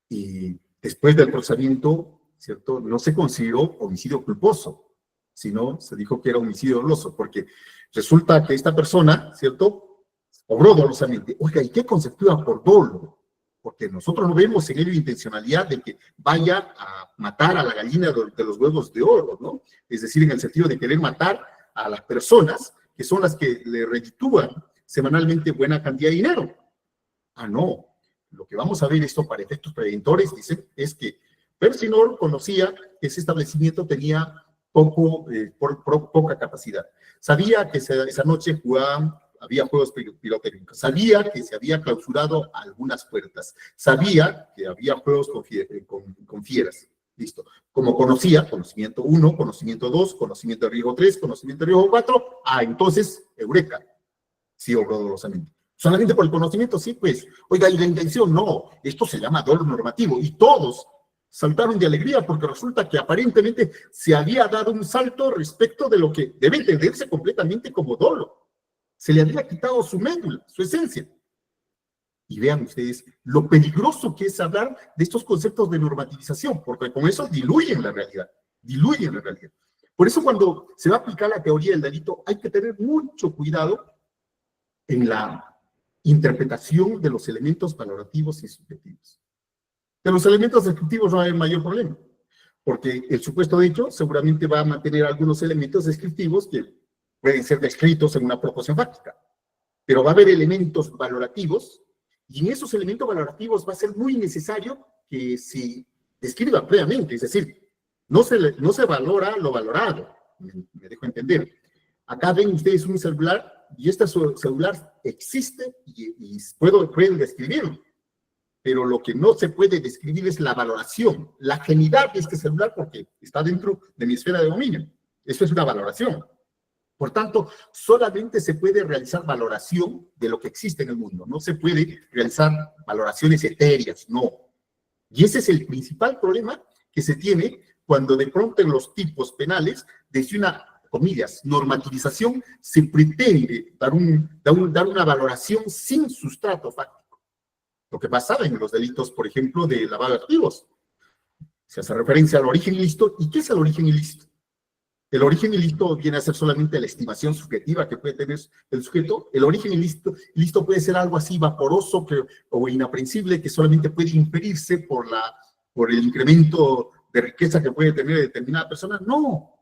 Y después del procesamiento, ¿cierto?, no se consideró homicidio culposo, sino se dijo que era homicidio doloso, porque resulta que esta persona, ¿cierto?, obró dolosamente. Oiga, ¿y qué conceptúa por dolo? Porque nosotros no vemos en ello intencionalidad de que vaya a matar a la gallina de los huevos de oro, ¿no? Es decir, en el sentido de querer matar a las personas que son las que le reditúan semanalmente buena cantidad de dinero. Ah, no. Lo que vamos a ver esto para efectos predictores, dicen, es que Persinor conocía que ese establecimiento tenía poca capacidad. Sabía que esa noche había juegos pirotécnicos. Sabía que se había clausurado algunas puertas. Sabía que había juegos con fieras. Listo. Como conocía, conocimiento 1, conocimiento 2, conocimiento de riesgo 3, conocimiento de riesgo 4, entonces, eureka, sí obró dolosamente. Solamente por el conocimiento, sí, pues. Oiga, y la intención, no. Esto se llama dolo normativo. Y todos saltaron de alegría porque resulta que aparentemente se había dado un salto respecto de lo que debe entenderse completamente como dolo. Se le había quitado su médula, su esencia. Y vean ustedes lo peligroso que es hablar de estos conceptos de normativización, porque con eso diluyen la realidad, Por eso cuando se va a aplicar la teoría del delito hay que tener mucho cuidado en la interpretación de los elementos valorativos y subjetivos. De los elementos descriptivos no hay mayor problema, porque el supuesto de hecho seguramente va a mantener algunos elementos descriptivos que pueden ser descritos en una proporción fáctica, pero va a haber elementos valorativos, y en esos elementos valorativos va a ser muy necesario que se describa previamente, es decir, no se valora lo valorado, me dejo entender. Acá ven ustedes un celular, y este celular existe y pueden describirlo, pero lo que no se puede describir es la valoración, la afinidad de este celular, porque está dentro de mi esfera de dominio. Eso es una valoración. Por tanto, solamente se puede realizar valoración de lo que existe en el mundo. No se puede realizar valoraciones etéreas, no. Y ese es el principal problema que se tiene cuando de pronto en los tipos penales, desde una, comillas, normativización, se pretende dar una valoración sin sustrato fáctico. Lo que pasaba en los delitos, por ejemplo, de lavado de activos. Se hace referencia al origen ilícito. ¿Y qué es el origen ilícito? El origen ilícito viene a ser solamente la estimación subjetiva que puede tener el sujeto. El origen ilícito puede ser algo así vaporoso o inaprensible que solamente puede inferirse por el incremento de riqueza que puede tener determinada persona. No.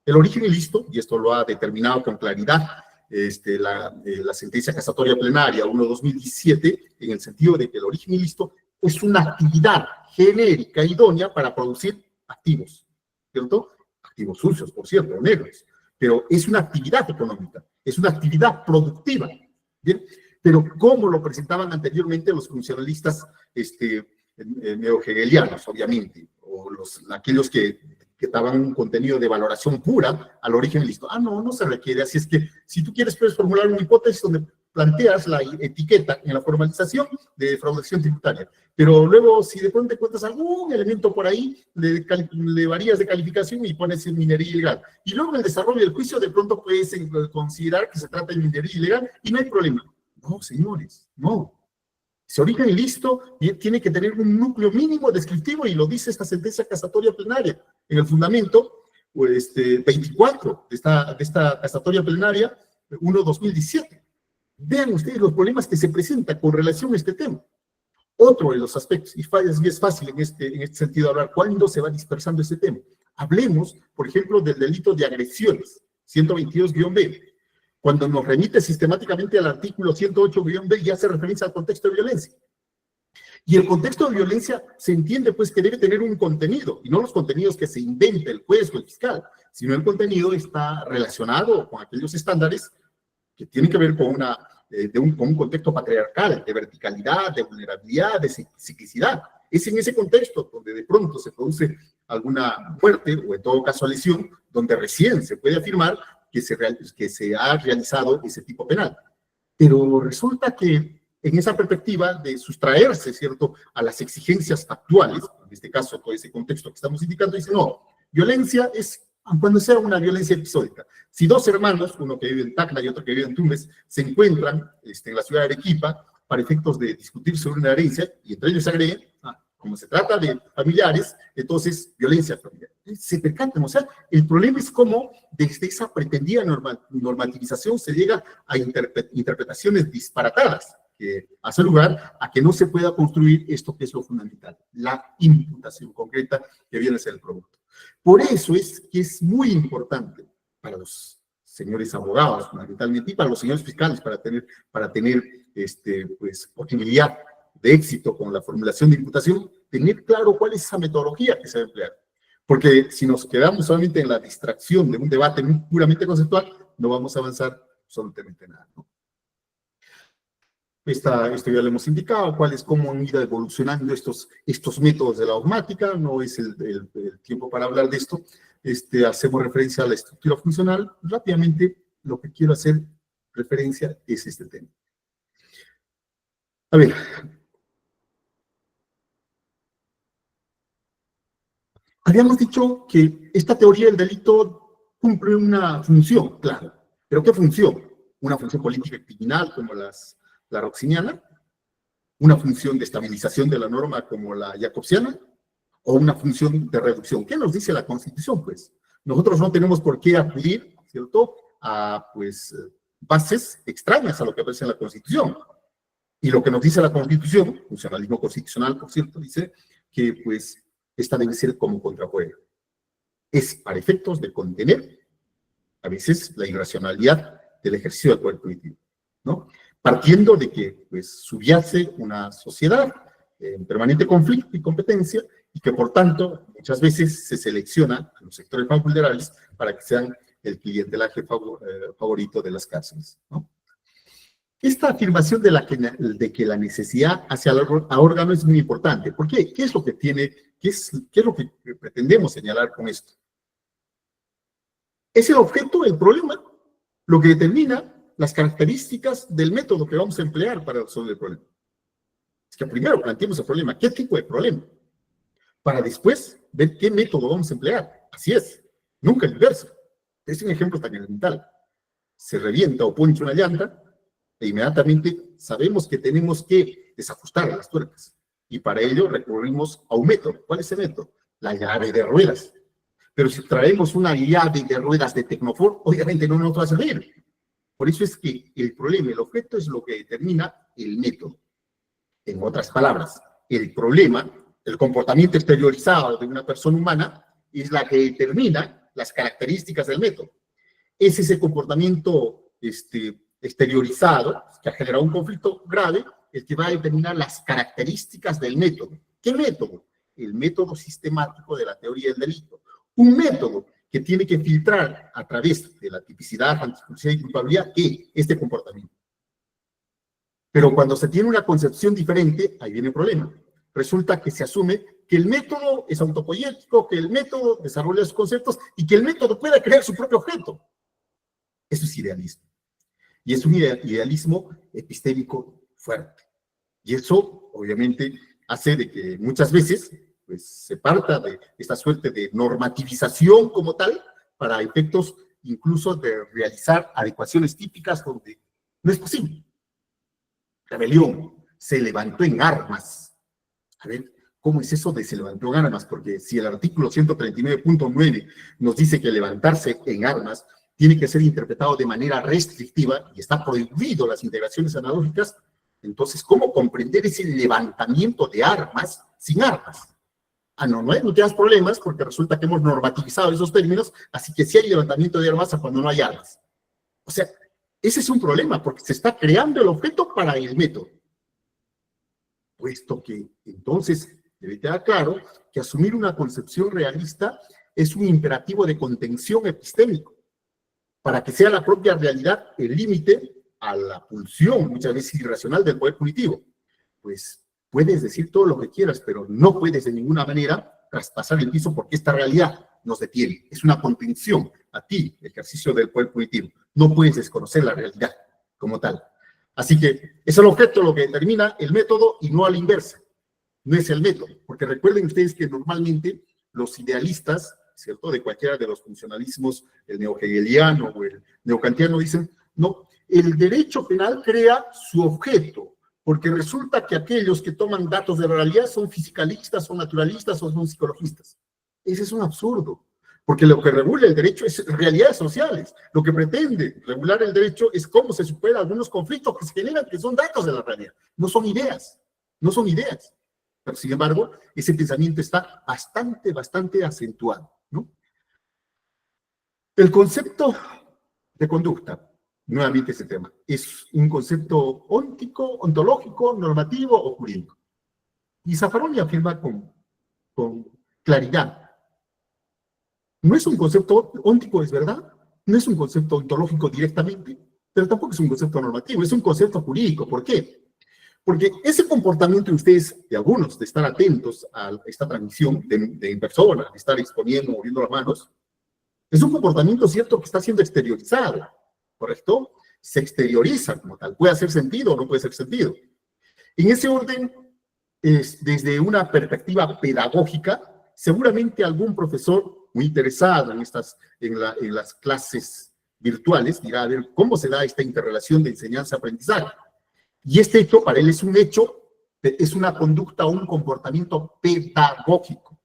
El origen ilícito, y esto lo ha determinado con claridad la sentencia casatoria plenaria 1/2017, en el sentido de que el origen ilícito es una actividad genérica idónea para producir activos, ¿cierto? Activos sucios, por cierto, negros, pero es una actividad económica, es una actividad productiva, ¿bien? Pero como lo presentaban anteriormente los funcionalistas neo-hegelianos, obviamente, o aquellos que daban un contenido de valoración pura al origen ilícito. No se requiere, así es que si tú quieres, puedes formular una hipótesis donde planteas la etiqueta en la formalización de defraudación tributaria, pero luego si de pronto encuentras algún elemento por ahí, le varías de calificación y pones en minería ilegal, y luego en el desarrollo del juicio de pronto puedes considerar que se trata de minería ilegal y no hay problema. No, señores, no. Ese origen ilícito tiene que tener un núcleo mínimo descriptivo, y lo dice esta sentencia casatoria plenaria en el fundamento 24 de esta casatoria plenaria 1/2017. Vean ustedes los problemas que se presentan con relación a este tema. Otro de los aspectos, y es fácil en este sentido hablar, ¿cuándo se va dispersando este tema? Hablemos, por ejemplo, del delito de agresiones, 122-B. Cuando nos remite sistemáticamente al artículo 108-B y hace referencia al contexto de violencia. Y el contexto de violencia se entiende pues que debe tener un contenido, y no los contenidos que se inventa el juez o el fiscal, sino el contenido está relacionado con aquellos estándares que tienen que ver con un contexto patriarcal, de verticalidad, de vulnerabilidad, de ciclicidad. Es en ese contexto donde de pronto se produce alguna muerte, o en todo caso lesión, donde recién se puede afirmar que se ha realizado ese tipo penal. Pero resulta que en esa perspectiva de sustraerse, ¿cierto?, a las exigencias actuales, en este caso todo ese contexto que estamos indicando, dice, no, violencia es cuando sea una violencia episódica. Si dos hermanos, uno que vive en Tacna y otro que vive en Tumbes, se encuentran en la ciudad de Arequipa para efectos de discutir sobre una herencia, y entre ellos se agreguen, como se trata de familiares, entonces violencia familiar. Se percatan, o sea, el problema es cómo desde esa pretendida normativización se llega a interpretaciones disparatadas, que hace lugar a que no se pueda construir esto que es lo fundamental, la imputación concreta que viene a ser el producto. Por eso es que es muy importante para los señores abogados, fundamentalmente, y para los señores fiscales, para tener pues, posibilidad de éxito con la formulación de imputación, tener claro cuál es esa metodología que se va a emplear. Porque si nos quedamos solamente en la distracción de un debate puramente conceptual, no vamos a avanzar absolutamente nada, ¿no? Esto ya lo hemos indicado, cómo han ido evolucionando estos métodos de la dogmática, no es el tiempo para hablar de esto. Hacemos referencia a la estructura funcional. Rápidamente, lo que quiero hacer referencia es este tema. A ver. Habíamos dicho que esta teoría del delito cumple una función, claro. ¿Pero qué función? ¿Una función política y criminal como la roxiniana? ¿Una función de estabilización de la norma como la jacobsiana? ¿O una función de reducción? ¿Qué nos dice la Constitución, pues? nosotros no tenemos por qué acudir, ¿cierto?, a, pues, bases extrañas a lo que aparece en la Constitución. Y lo que nos dice la Constitución, funcionalismo constitucional, por cierto, dice que, pues, esta debe ser como contrafuego. Es para efectos de contener, a veces, la irracionalidad del ejercicio del poder político, ¿no? Partiendo de que, pues, subyace una sociedad en permanente conflicto y competencia, y que, por tanto, muchas veces se selecciona a los sectores más vulnerables para que sean el clientelaje favorito de las cárceles, ¿no? Esta afirmación de que la necesidad hacia el órgano es muy importante. ¿Por qué? ¿Qué es lo que tiene, qué es lo que pretendemos señalar con esto? Es el objeto, el problema, lo que determina las características del método que vamos a emplear para resolver el problema. Es que primero planteemos el problema, ¿qué tipo de problema? Para después ver qué método vamos a emplear. Así es, nunca el inverso. Es un ejemplo tan elemental. Se revienta o puncha una llanta e inmediatamente sabemos que tenemos que desajustar las tuercas. Y para ello recurrimos a un método. ¿Cuál es ese método? La llave de ruedas. Pero si traemos una llave de ruedas de Tecnofor, obviamente no nos va a servir. Por eso es que el problema, el objeto, es lo que determina el método. En otras palabras, el problema, el comportamiento exteriorizado de una persona humana, es la que determina las características del método. Es ese comportamiento exteriorizado, que ha generado un conflicto grave, el que va a determinar las características del método. ¿Qué método? El método sistemático de la teoría del delito. Un método que tiene que filtrar a través de la tipicidad, antijusticia y culpabilidad este comportamiento. Pero cuando se tiene una concepción diferente, ahí viene el problema. Resulta que se asume que el método es autopoyético, que el método desarrolla sus conceptos y que el método pueda crear su propio objeto. Eso es idealismo. Y es un idealismo epistémico fuerte. Y eso, obviamente, hace de que muchas veces pues, se parta de esta suerte de normativización como tal para efectos incluso de realizar adecuaciones típicas donde no es posible. Rebelión, se levantó en armas. A ver, ¿cómo es eso de se levantó en armas? Porque si el artículo 139.9 nos dice que levantarse en armas tiene que ser interpretado de manera restrictiva y está prohibido las integraciones analógicas, entonces, ¿cómo comprender ese levantamiento de armas sin armas? No tienes problemas porque resulta que hemos normativizado esos términos, así que sí hay levantamiento de armas cuando no hay armas. O sea, ese es un problema porque se está creando el objeto para el método. Puesto que, entonces, debe quedar claro que asumir una concepción realista es un imperativo de contención epistémico, para que sea la propia realidad el límite a la pulsión, muchas veces irracional, del poder punitivo. Pues puedes decir todo lo que quieras, pero no puedes de ninguna manera traspasar el piso porque esta realidad nos detiene. Es una contención a ti, el ejercicio del poder punitivo. No puedes desconocer la realidad como tal. Así que es el objeto lo que determina el método y no a la inversa. No es el método, porque recuerden ustedes que normalmente los idealistas, ¿cierto?, de cualquiera de los funcionalismos, el neohegeliano o el neokantiano, dicen, no, el derecho penal crea su objeto, porque resulta que aquellos que toman datos de la realidad son fisicalistas, son naturalistas o son psicologistas. Ese es un absurdo, porque lo que regula el derecho es realidades sociales. Lo que pretende regular el derecho es cómo se superan algunos conflictos que se generan, que son datos de la realidad, no son ideas, no son ideas. Pero, sin embargo, ese pensamiento está bastante acentuado, ¿no? El concepto de conducta, nuevamente ese tema, es un concepto óntico, ontológico, normativo o jurídico. Y Zaffaroni afirma con claridad. No es un concepto óntico, es verdad, no es un concepto ontológico directamente, pero tampoco es un concepto normativo, es un concepto jurídico. ¿Por qué? Porque ese comportamiento de ustedes, de algunos, de estar atentos a esta transmisión de persona, de estar exponiendo, moviendo las manos, es un comportamiento cierto que está siendo exteriorizado, ¿correcto? Se exterioriza como tal, puede hacer sentido o no puede hacer sentido. En ese orden, desde una perspectiva pedagógica, seguramente algún profesor muy interesado en las clases virtuales dirá, a ver, ¿cómo se da esta interrelación de enseñanza-aprendizaje? Y este hecho, para él, es un hecho, es una conducta o un comportamiento pedagógico.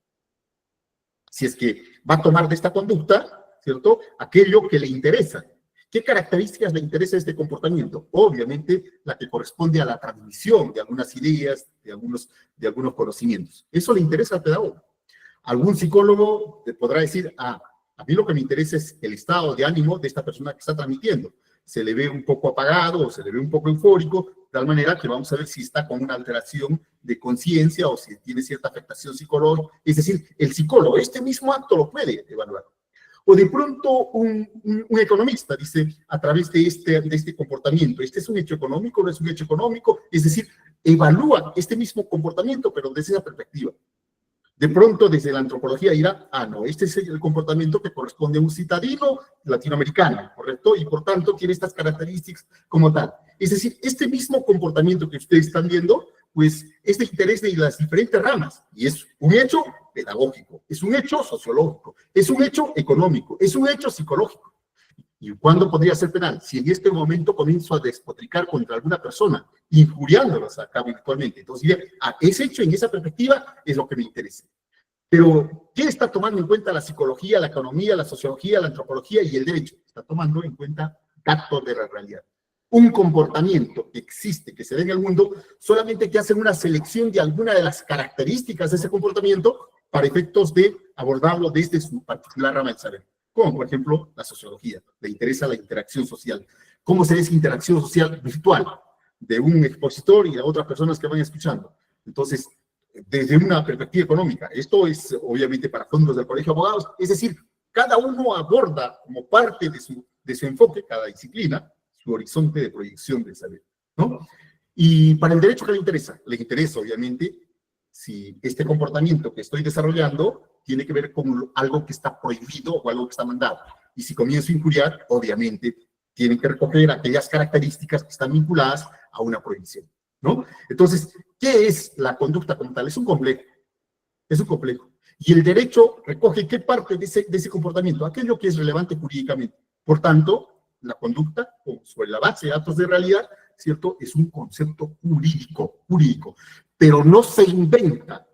si es que va a tomar de esta conducta, ¿cierto?, aquello que le interesa. ¿Qué características le interesa este comportamiento? Obviamente, la que corresponde a la transmisión de algunas ideas, de algunos conocimientos. Eso le interesa al pedagogo. Algún psicólogo te podrá decir, a mí lo que me interesa es el estado de ánimo de esta persona que está transmitiendo. Se le ve un poco apagado o se le ve un poco eufórico, de tal manera que vamos a ver si está con una alteración de conciencia o si tiene cierta afectación psicológica. Es decir, el psicólogo, este mismo acto lo puede evaluar. O de pronto un economista dice, a través de este comportamiento, ¿este es un hecho económico o no es un hecho económico? Es decir, evalúa este mismo comportamiento, pero desde esa perspectiva. De pronto, desde la antropología dirá, no, este es el comportamiento que corresponde a un citadino latinoamericano, ¿correcto? Y por tanto tiene estas características como tal. Es decir, este mismo comportamiento que ustedes están viendo, pues es de interés de las diferentes ramas. Y es un hecho pedagógico, es un hecho sociológico, es un hecho económico, es un hecho psicológico. ¿Y cuándo podría ser penal? Si en este momento comienzo a despotricar contra alguna persona, injuriándolos acá virtualmente. Entonces diría, ese hecho en esa perspectiva es lo que me interesa. Pero, ¿qué está tomando en cuenta la psicología, la economía, la sociología, la antropología y el derecho? Está tomando en cuenta datos de la realidad. Un comportamiento que existe, que se ve en el mundo, solamente que hacen una selección de alguna de las características de ese comportamiento para efectos de abordarlo desde su particular rama del saber. Como, por ejemplo, la sociología. Le interesa la interacción social. ¿Cómo se ve esa interacción social virtual de un expositor y de otras personas que van escuchando? Entonces, desde una perspectiva económica, esto es obviamente para fondos del Colegio de Abogados, es decir, cada uno aborda como parte de su enfoque, cada disciplina, su horizonte de proyección del saber, ¿no? Y para el derecho, ¿qué le interesa? Le interesa, obviamente, si este comportamiento que estoy desarrollando tiene que ver con algo que está prohibido o algo que está mandado. Y si comienzo a injuriar, obviamente, tienen que recoger aquellas características que están vinculadas a una prohibición, ¿no? Entonces, ¿qué es la conducta como tal? Es un complejo. Es un complejo. Y el derecho recoge qué parte de ese comportamiento, aquello que es relevante jurídicamente. Por tanto, la conducta, sobre la base de datos de realidad, ¿cierto?, es un concepto jurídico, pero no se inventa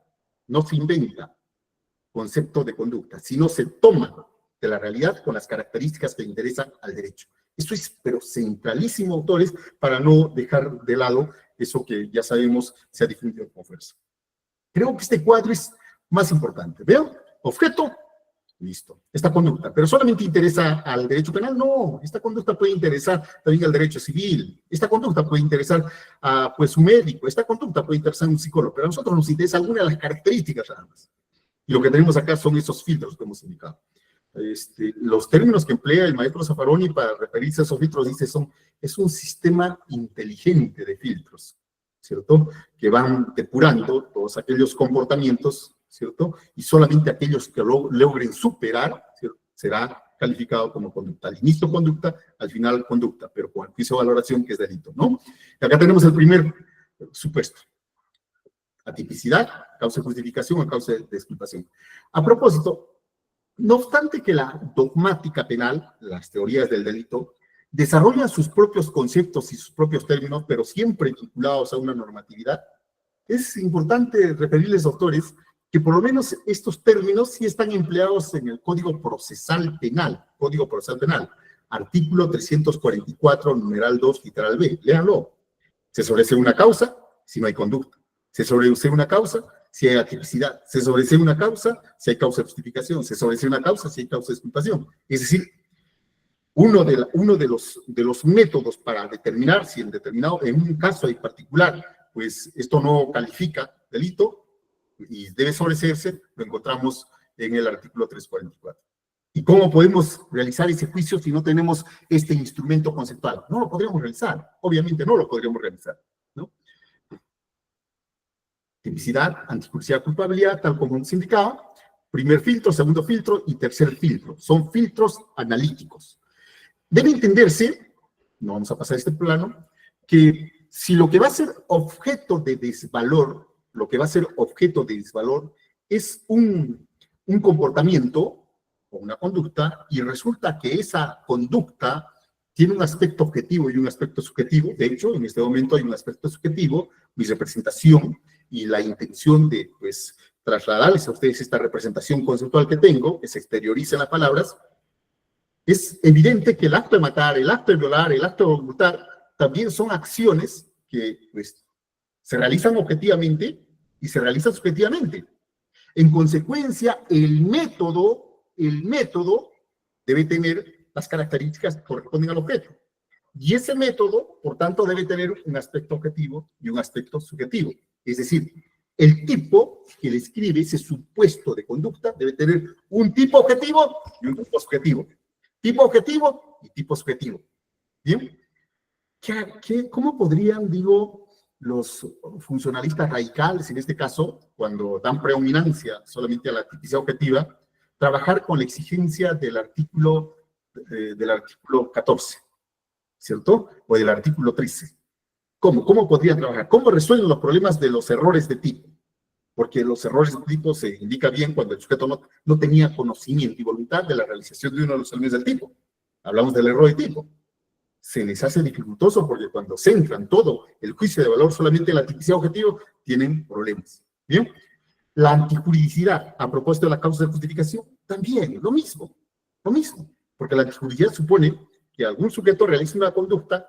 concepto de conducta, sino se toma de la realidad con las características que interesan al derecho. Esto es, pero centralísimo, autores, para no dejar de lado eso que ya sabemos se ha difundido con fuerza. Creo que este cuadro es más importante. ¿Veo? Objeto, listo. Esta conducta, pero solamente interesa al derecho penal, no. Esta conducta puede interesar también al derecho civil. Esta conducta puede interesar a, pues, un médico. Esta conducta puede interesar a un psicólogo, pero a nosotros nos interesa alguna de las características nada más. Y lo que tenemos acá son esos filtros que hemos indicado. Los términos que emplea el maestro Zaffaroni para referirse a esos filtros, dice, es un sistema inteligente de filtros, ¿cierto? Que van depurando todos aquellos comportamientos, ¿cierto? Y solamente aquellos que logren superar, ¿cierto?, será calificado como conducta. Al inicio conducta, al final conducta, pero con el juicio de valoración que es delito, ¿no? Y acá tenemos el primer supuesto. Atipicidad, causa de justificación o causa de exculpación. A propósito, no obstante que la dogmática penal, las teorías del delito, desarrollan sus propios conceptos y sus propios términos, pero siempre vinculados a una normatividad, es importante referirles, doctores, que por lo menos estos términos sí están empleados en el Código Procesal Penal, artículo 344, numeral 2, literal B, léanlo. Se sobresee una causa si no hay conducta. Se sobresee una causa si hay atipicidad. Se sobresee una causa si hay causa de justificación. Se sobresee una causa si hay causa de exculpación. Es decir, uno de los métodos para determinar si en un caso en particular, pues esto no califica delito y debe sobreseerse, lo encontramos en el artículo 344. ¿Y cómo podemos realizar ese juicio si no tenemos este instrumento conceptual? No lo podríamos realizar, obviamente no lo podríamos realizar, ¿no? Tipicidad, anticursividad, culpabilidad, tal como hemos indicado. Primer filtro, segundo filtro y tercer filtro. Son filtros analíticos. Debe entenderse, no vamos a pasar a este plano, que si lo que va a ser objeto de desvalor, es un comportamiento o una conducta, y resulta que esa conducta tiene un aspecto objetivo y un aspecto subjetivo. De hecho, en este momento hay un aspecto subjetivo, mi representación y la intención de, pues, trasladarles a ustedes esta representación conceptual que tengo, que se exterioricen las palabras, es evidente que el acto de matar, el acto de violar, el acto de ocultar, también son acciones que pues, se realizan objetivamente y se realizan subjetivamente. En consecuencia, el método debe tener las características que corresponden al objeto. Y ese método, por tanto, debe tener un aspecto objetivo y un aspecto subjetivo. Es decir, el tipo que describe ese supuesto de conducta debe tener un tipo objetivo y un tipo subjetivo. Tipo objetivo y tipo subjetivo. ¿Bien? ¿Cómo podrían, digo, los funcionalistas radicales, en este caso, cuando dan predominancia solamente a la tipicidad objetiva, trabajar con la exigencia del artículo 14, ¿cierto? O del artículo 13. ¿Cómo podrían trabajar? ¿Cómo resuelven los problemas de los errores de tipo? Porque los errores de tipo se indica bien cuando el sujeto no tenía conocimiento y voluntad de la realización de uno de los elementos del tipo. Hablamos del error de tipo. Se les hace dificultoso porque cuando centran todo el juicio de valor solamente en la tipicidad objetiva, tienen problemas. ¿Bien? La antijuridicidad, a propósito de la causa de justificación, también lo mismo. Porque la antijuridicidad supone que algún sujeto realiza una conducta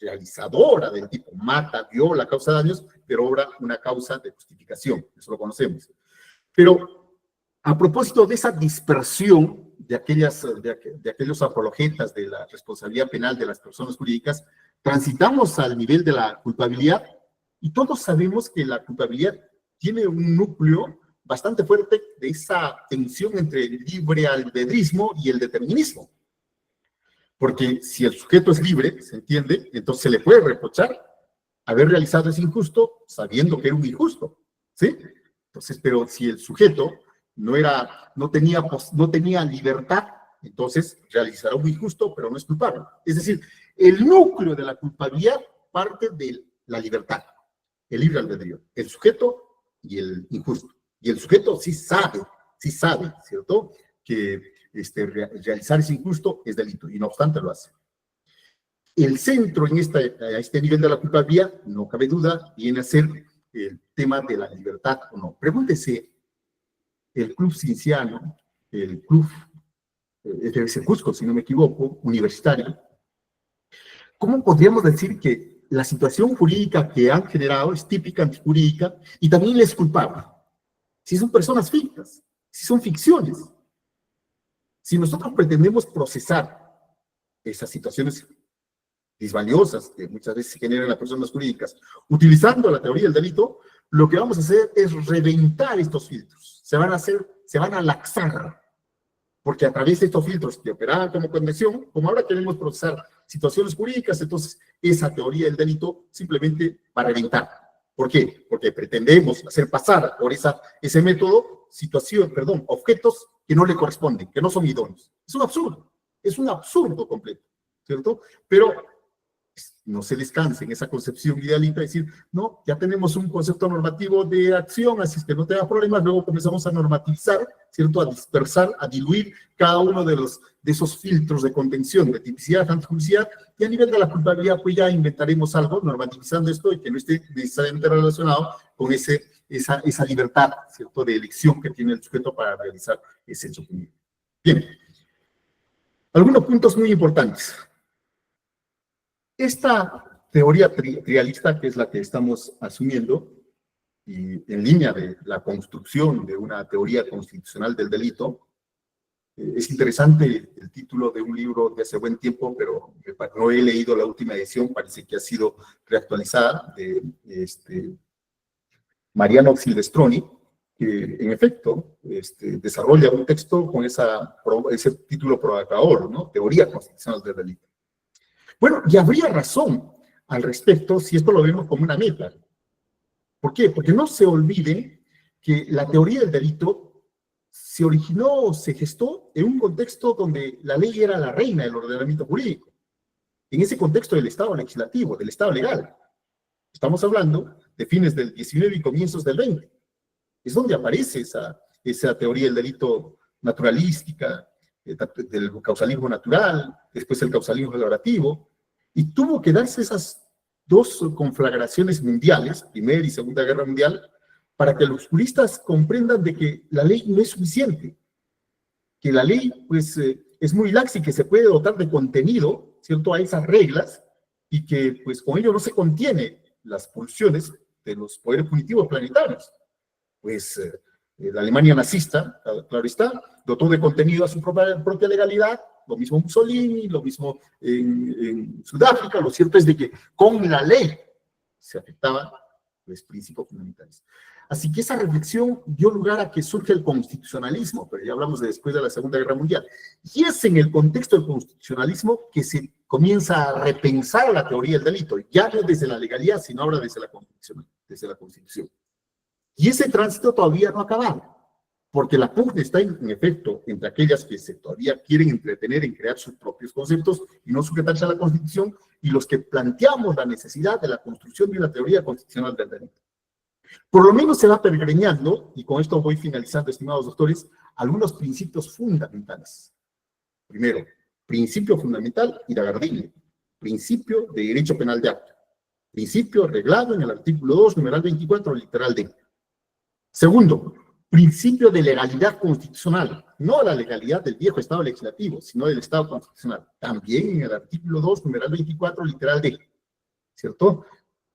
realizadora del tipo mata, viola, causa daños, pero obra una causa de justificación, eso lo conocemos. Pero a propósito de esa dispersión de aquellos apologetas de la responsabilidad penal de las personas jurídicas, transitamos al nivel de la culpabilidad y todos sabemos que la culpabilidad tiene un núcleo bastante fuerte de esa tensión entre el libre albedrismo y el determinismo. Porque si el sujeto es libre, ¿se entiende? Entonces se le puede reprochar haber realizado ese injusto sabiendo que era un injusto, ¿sí? Entonces, pero si el sujeto no tenía libertad, entonces realizará un injusto, pero no es culpable. Es decir, el núcleo de la culpabilidad parte de la libertad, el libre albedrío, el sujeto y el injusto. Y el sujeto sí sabe, ¿cierto? Que realizar ese injusto es delito, y no obstante lo hace. El centro a este nivel de la culpabilidad, no cabe duda, viene a ser el tema de la libertad o no. Pregúntese, el club cienciano, el club, debe ser Cusco, si no me equivoco, universitario, ¿cómo podríamos decir que la situación jurídica que han generado es típica antijurídica y también es culpable? Si son personas fictas, si son ficciones. Si nosotros pretendemos procesar esas situaciones disvaliosas que muchas veces se generan en las personas jurídicas, utilizando la teoría del delito, lo que vamos a hacer es reventar estos filtros. Se van a laxar, porque a través de estos filtros que operaban como convención, como ahora queremos procesar situaciones jurídicas, entonces esa teoría del delito simplemente va a reventar. ¿Por qué? Porque pretendemos hacer pasar por ese método objetos que no le corresponden, que no son idóneos. Es un absurdo completo, ¿cierto? Pero no se descanse en esa concepción idealista de decir, no, ya tenemos un concepto normativo de acción, así es que no te da problemas, luego comenzamos a normativizar, ¿cierto? A dispersar, a diluir cada uno de esos filtros de contención, de tipicidad, antijuridicidad, y a nivel de la culpabilidad, pues ya inventaremos algo normativizando esto y que no esté necesariamente relacionado con esa libertad, ¿cierto? De elección que tiene el sujeto para realizar ese hecho jurídico. Bien, algunos puntos muy importantes. Esta teoría trialista, que es la que estamos asumiendo, y en línea de la construcción de una teoría constitucional del delito, es interesante el título de un libro de hace buen tiempo, pero no he leído la última edición, parece que ha sido reactualizada, de Mariano Silvestroni, que en efecto desarrolla un texto con ese título provocador, ¿no? Teoría constitucional del delito. Bueno, y habría razón al respecto si esto lo vemos como una meta. ¿Por qué? Porque no se olviden que la teoría del delito se originó, se gestó en un contexto donde la ley era la reina del ordenamiento jurídico. En ese contexto del Estado legislativo, del Estado legal. Estamos hablando de fines del 19 y comienzos del 20. Es donde aparece esa teoría del delito naturalística, del causalismo natural, después el causalismo relativo, y tuvo que darse esas dos conflagraciones mundiales, Primera y Segunda Guerra Mundial, para que los juristas comprendan de que la ley no es suficiente, que la ley pues es muy laxa y que se puede dotar de contenido, ¿cierto?, a esas reglas, y que pues con ello no se contiene las pulsiones de los poderes punitivos planetarios. Pues la Alemania nazista, claro está, dotó de contenido a su propia legalidad, lo mismo Mussolini, lo mismo en Sudáfrica. Lo cierto es de que con la ley se afectaban los principios fundamentales. Así que esa reflexión dio lugar a que surge el constitucionalismo, pero ya hablamos de después de la Segunda Guerra Mundial. Y es en el contexto del constitucionalismo que se comienza a repensar la teoría del delito, ya no desde la legalidad, sino ahora desde la Constitución. Y ese tránsito todavía no ha acabado, porque la pugna está en efecto entre aquellas que todavía quieren entretener en crear sus propios conceptos y no sujetarse a la Constitución, y los que planteamos la necesidad de la construcción de una teoría constitucional del delito. Por lo menos se va peregrinando, y con esto voy finalizando, estimados doctores, algunos principios fundamentales. Primero, principio fundamental Iragardini, principio de derecho penal de acto, principio reglado en el artículo 2, numeral 24, literal D. Segundo, principio de legalidad constitucional, no la legalidad del viejo Estado legislativo, sino del Estado constitucional, también en el artículo 2, numeral 24, literal D, ¿cierto?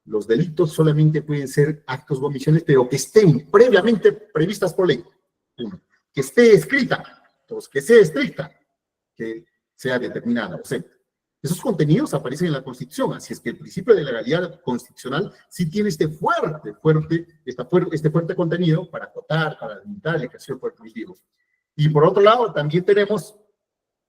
Los delitos solamente pueden ser actos o omisiones, pero que estén previamente previstas por ley. Uno, que esté escrita. Dos, que sea estricta. Que sea determinada. O sea, esos contenidos aparecen en la Constitución, así es que el principio de legalidad constitucional sí tiene este fuerte contenido para acotar, para limitar el ejercicio del poder punitivo. Y por otro lado, también tenemos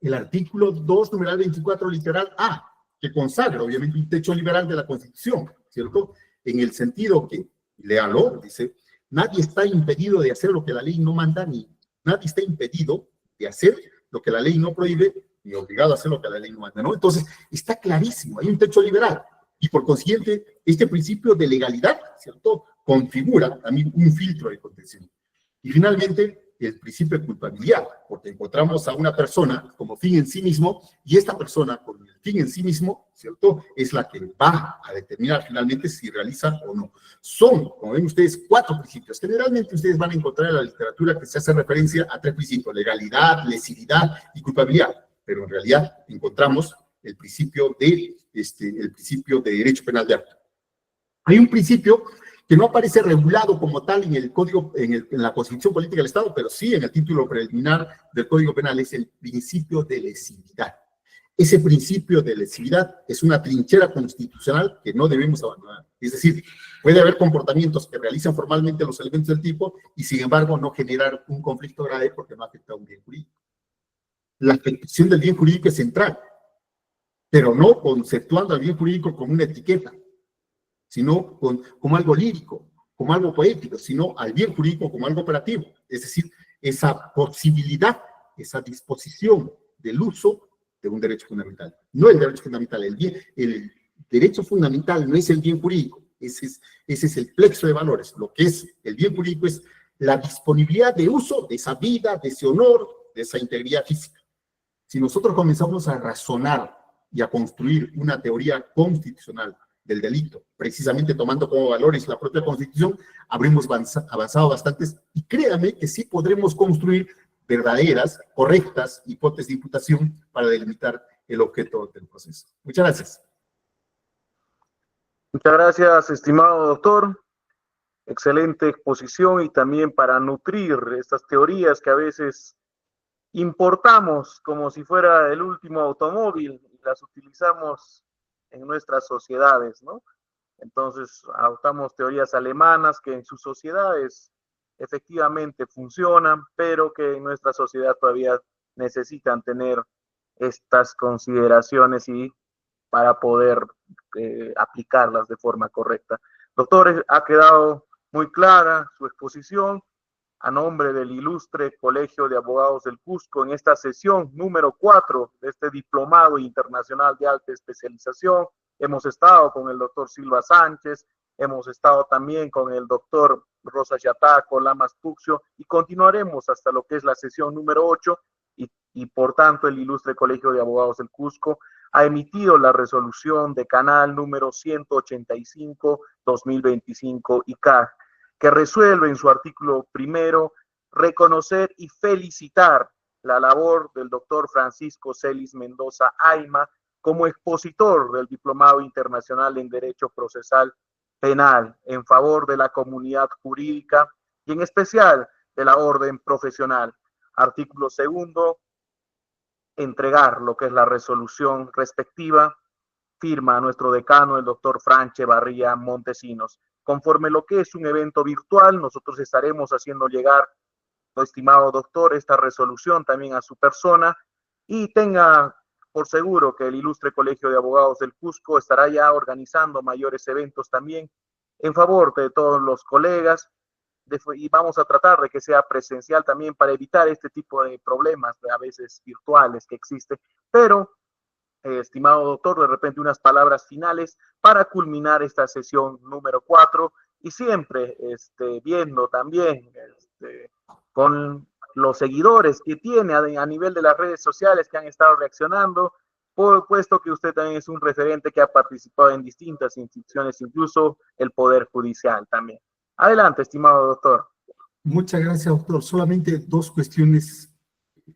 el artículo 2, numeral 24, literal A, que consagra, obviamente, un techo liberal de la Constitución, ¿cierto? En el sentido que, léalo, dice, nadie está impedido de hacer lo que la ley no manda, ni nadie está impedido de hacer lo que la ley no prohíbe, ni obligado a hacer lo que la ley no manda, ¿no? Entonces, está clarísimo, hay un techo liberal, y por consiguiente, este principio de legalidad, ¿cierto?, configura también un filtro de contención. Y finalmente, el principio de culpabilidad, porque encontramos a una persona como fin en sí mismo, y esta persona con el fin en sí mismo, ¿cierto?, es la que va a determinar finalmente si realiza o no. Son, como ven ustedes, 4 principios. Generalmente ustedes van a encontrar en la literatura que se hace referencia a 3 principios: legalidad, lesividad y culpabilidad, pero en realidad encontramos el principio de derecho penal de acto. Hay un principio que no aparece regulado como tal en el Código, en la Constitución Política del Estado, pero sí en el título preliminar del Código Penal, es el principio de lesividad. Ese principio de lesividad es una trinchera constitucional que no debemos abandonar. Es decir, puede haber comportamientos que realizan formalmente los elementos del tipo y, sin embargo, no generar un conflicto grave porque no afecta a un bien jurídico. La afectación del bien jurídico es central, pero no conceptuando al bien jurídico como una etiqueta, sino como algo lírico, como algo poético, sino al bien jurídico como algo operativo. Es decir, esa posibilidad, esa disposición del uso de un derecho fundamental. No el derecho fundamental, el derecho fundamental no es el bien jurídico, ese es el plexo de valores. Lo que es el bien jurídico es la disponibilidad de uso de esa vida, de ese honor, de esa integridad física. Si nosotros comenzamos a razonar y a construir una teoría constitucional del delito, precisamente tomando como valores la propia Constitución, habremos avanzado bastantes, y créanme que sí podremos construir verdaderas, correctas hipótesis de imputación para delimitar el objeto del proceso. Muchas gracias. Muchas gracias, estimado doctor. Excelente exposición, y también para nutrir estas teorías que a veces importamos como si fuera el último automóvil y las utilizamos en nuestras sociedades, ¿no? Entonces, adoptamos teorías alemanas que en sus sociedades efectivamente funcionan, pero que en nuestra sociedad todavía necesitan tener estas consideraciones y para poder aplicarlas de forma correcta. Doctores, ha quedado muy clara su exposición. A nombre del ilustre Colegio de Abogados del Cusco, en esta sesión número 4 de este Diplomado Internacional de Alta Especialización, hemos estado con el doctor Silva Sánchez, hemos estado también con el doctor Rosa Yataco, Lamas Puxio, y continuaremos hasta lo que es la sesión número 8, y por tanto el ilustre Colegio de Abogados del Cusco ha emitido la resolución de canal número 185-2025 ICAG. que resuelve en su artículo primero reconocer y felicitar la labor del doctor Francisco Celis Mendoza Ayma como expositor del Diplomado Internacional en Derecho Procesal Penal en favor de la comunidad jurídica y en especial de la orden profesional. Artículo segundo, entregar lo que es la resolución respectiva, firma nuestro decano, el doctor Franche Barría Montesinos. Conforme lo que es un evento virtual, nosotros estaremos haciendo llegar, estimado doctor, esta resolución también a su persona y tenga por seguro que el Ilustre Colegio de Abogados del Cusco estará ya organizando mayores eventos también en favor de todos los colegas y vamos a tratar de que sea presencial también para evitar este tipo de problemas a veces virtuales que existen, pero estimado doctor, de repente unas palabras finales para culminar esta sesión número 4 y siempre viendo también con los seguidores que tiene a nivel de las redes sociales que han estado reaccionando, por puesto que usted también es un referente que ha participado en distintas instituciones, incluso el Poder Judicial también. Adelante, estimado doctor. Muchas gracias, doctor. Solamente dos cuestiones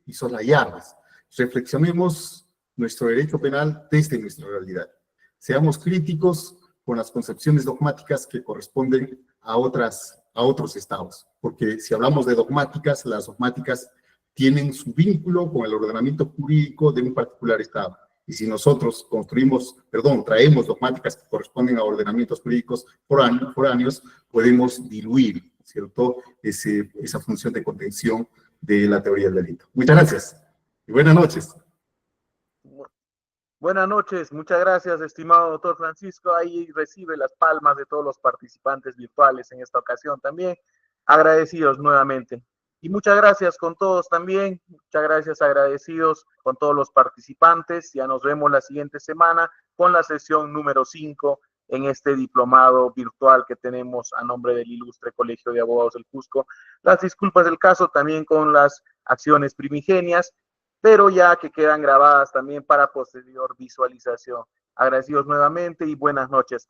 y soslayadas. Reflexionemos nuestro derecho penal desde nuestra realidad. Seamos críticos con las concepciones dogmáticas que corresponden a otros estados, porque si hablamos de dogmáticas, las dogmáticas tienen su vínculo con el ordenamiento jurídico de un particular estado. Y si nosotros traemos dogmáticas que corresponden a ordenamientos jurídicos foráneos, podemos diluir, ¿cierto?, esa función de contención de la teoría del delito. Muchas gracias y buenas noches. Buenas noches, muchas gracias, estimado doctor Francisco. Ahí recibe las palmas de todos los participantes virtuales en esta ocasión también. Agradecidos nuevamente. Y muchas gracias con todos también. Muchas gracias, agradecidos con todos los participantes. Ya nos vemos la siguiente semana con la sesión número 5 en este diplomado virtual que tenemos a nombre del Ilustre Colegio de Abogados del Cusco. Las disculpas del caso también con las acciones primigenias, pero ya que quedan grabadas también para posterior visualización. Agradecidos nuevamente y buenas noches.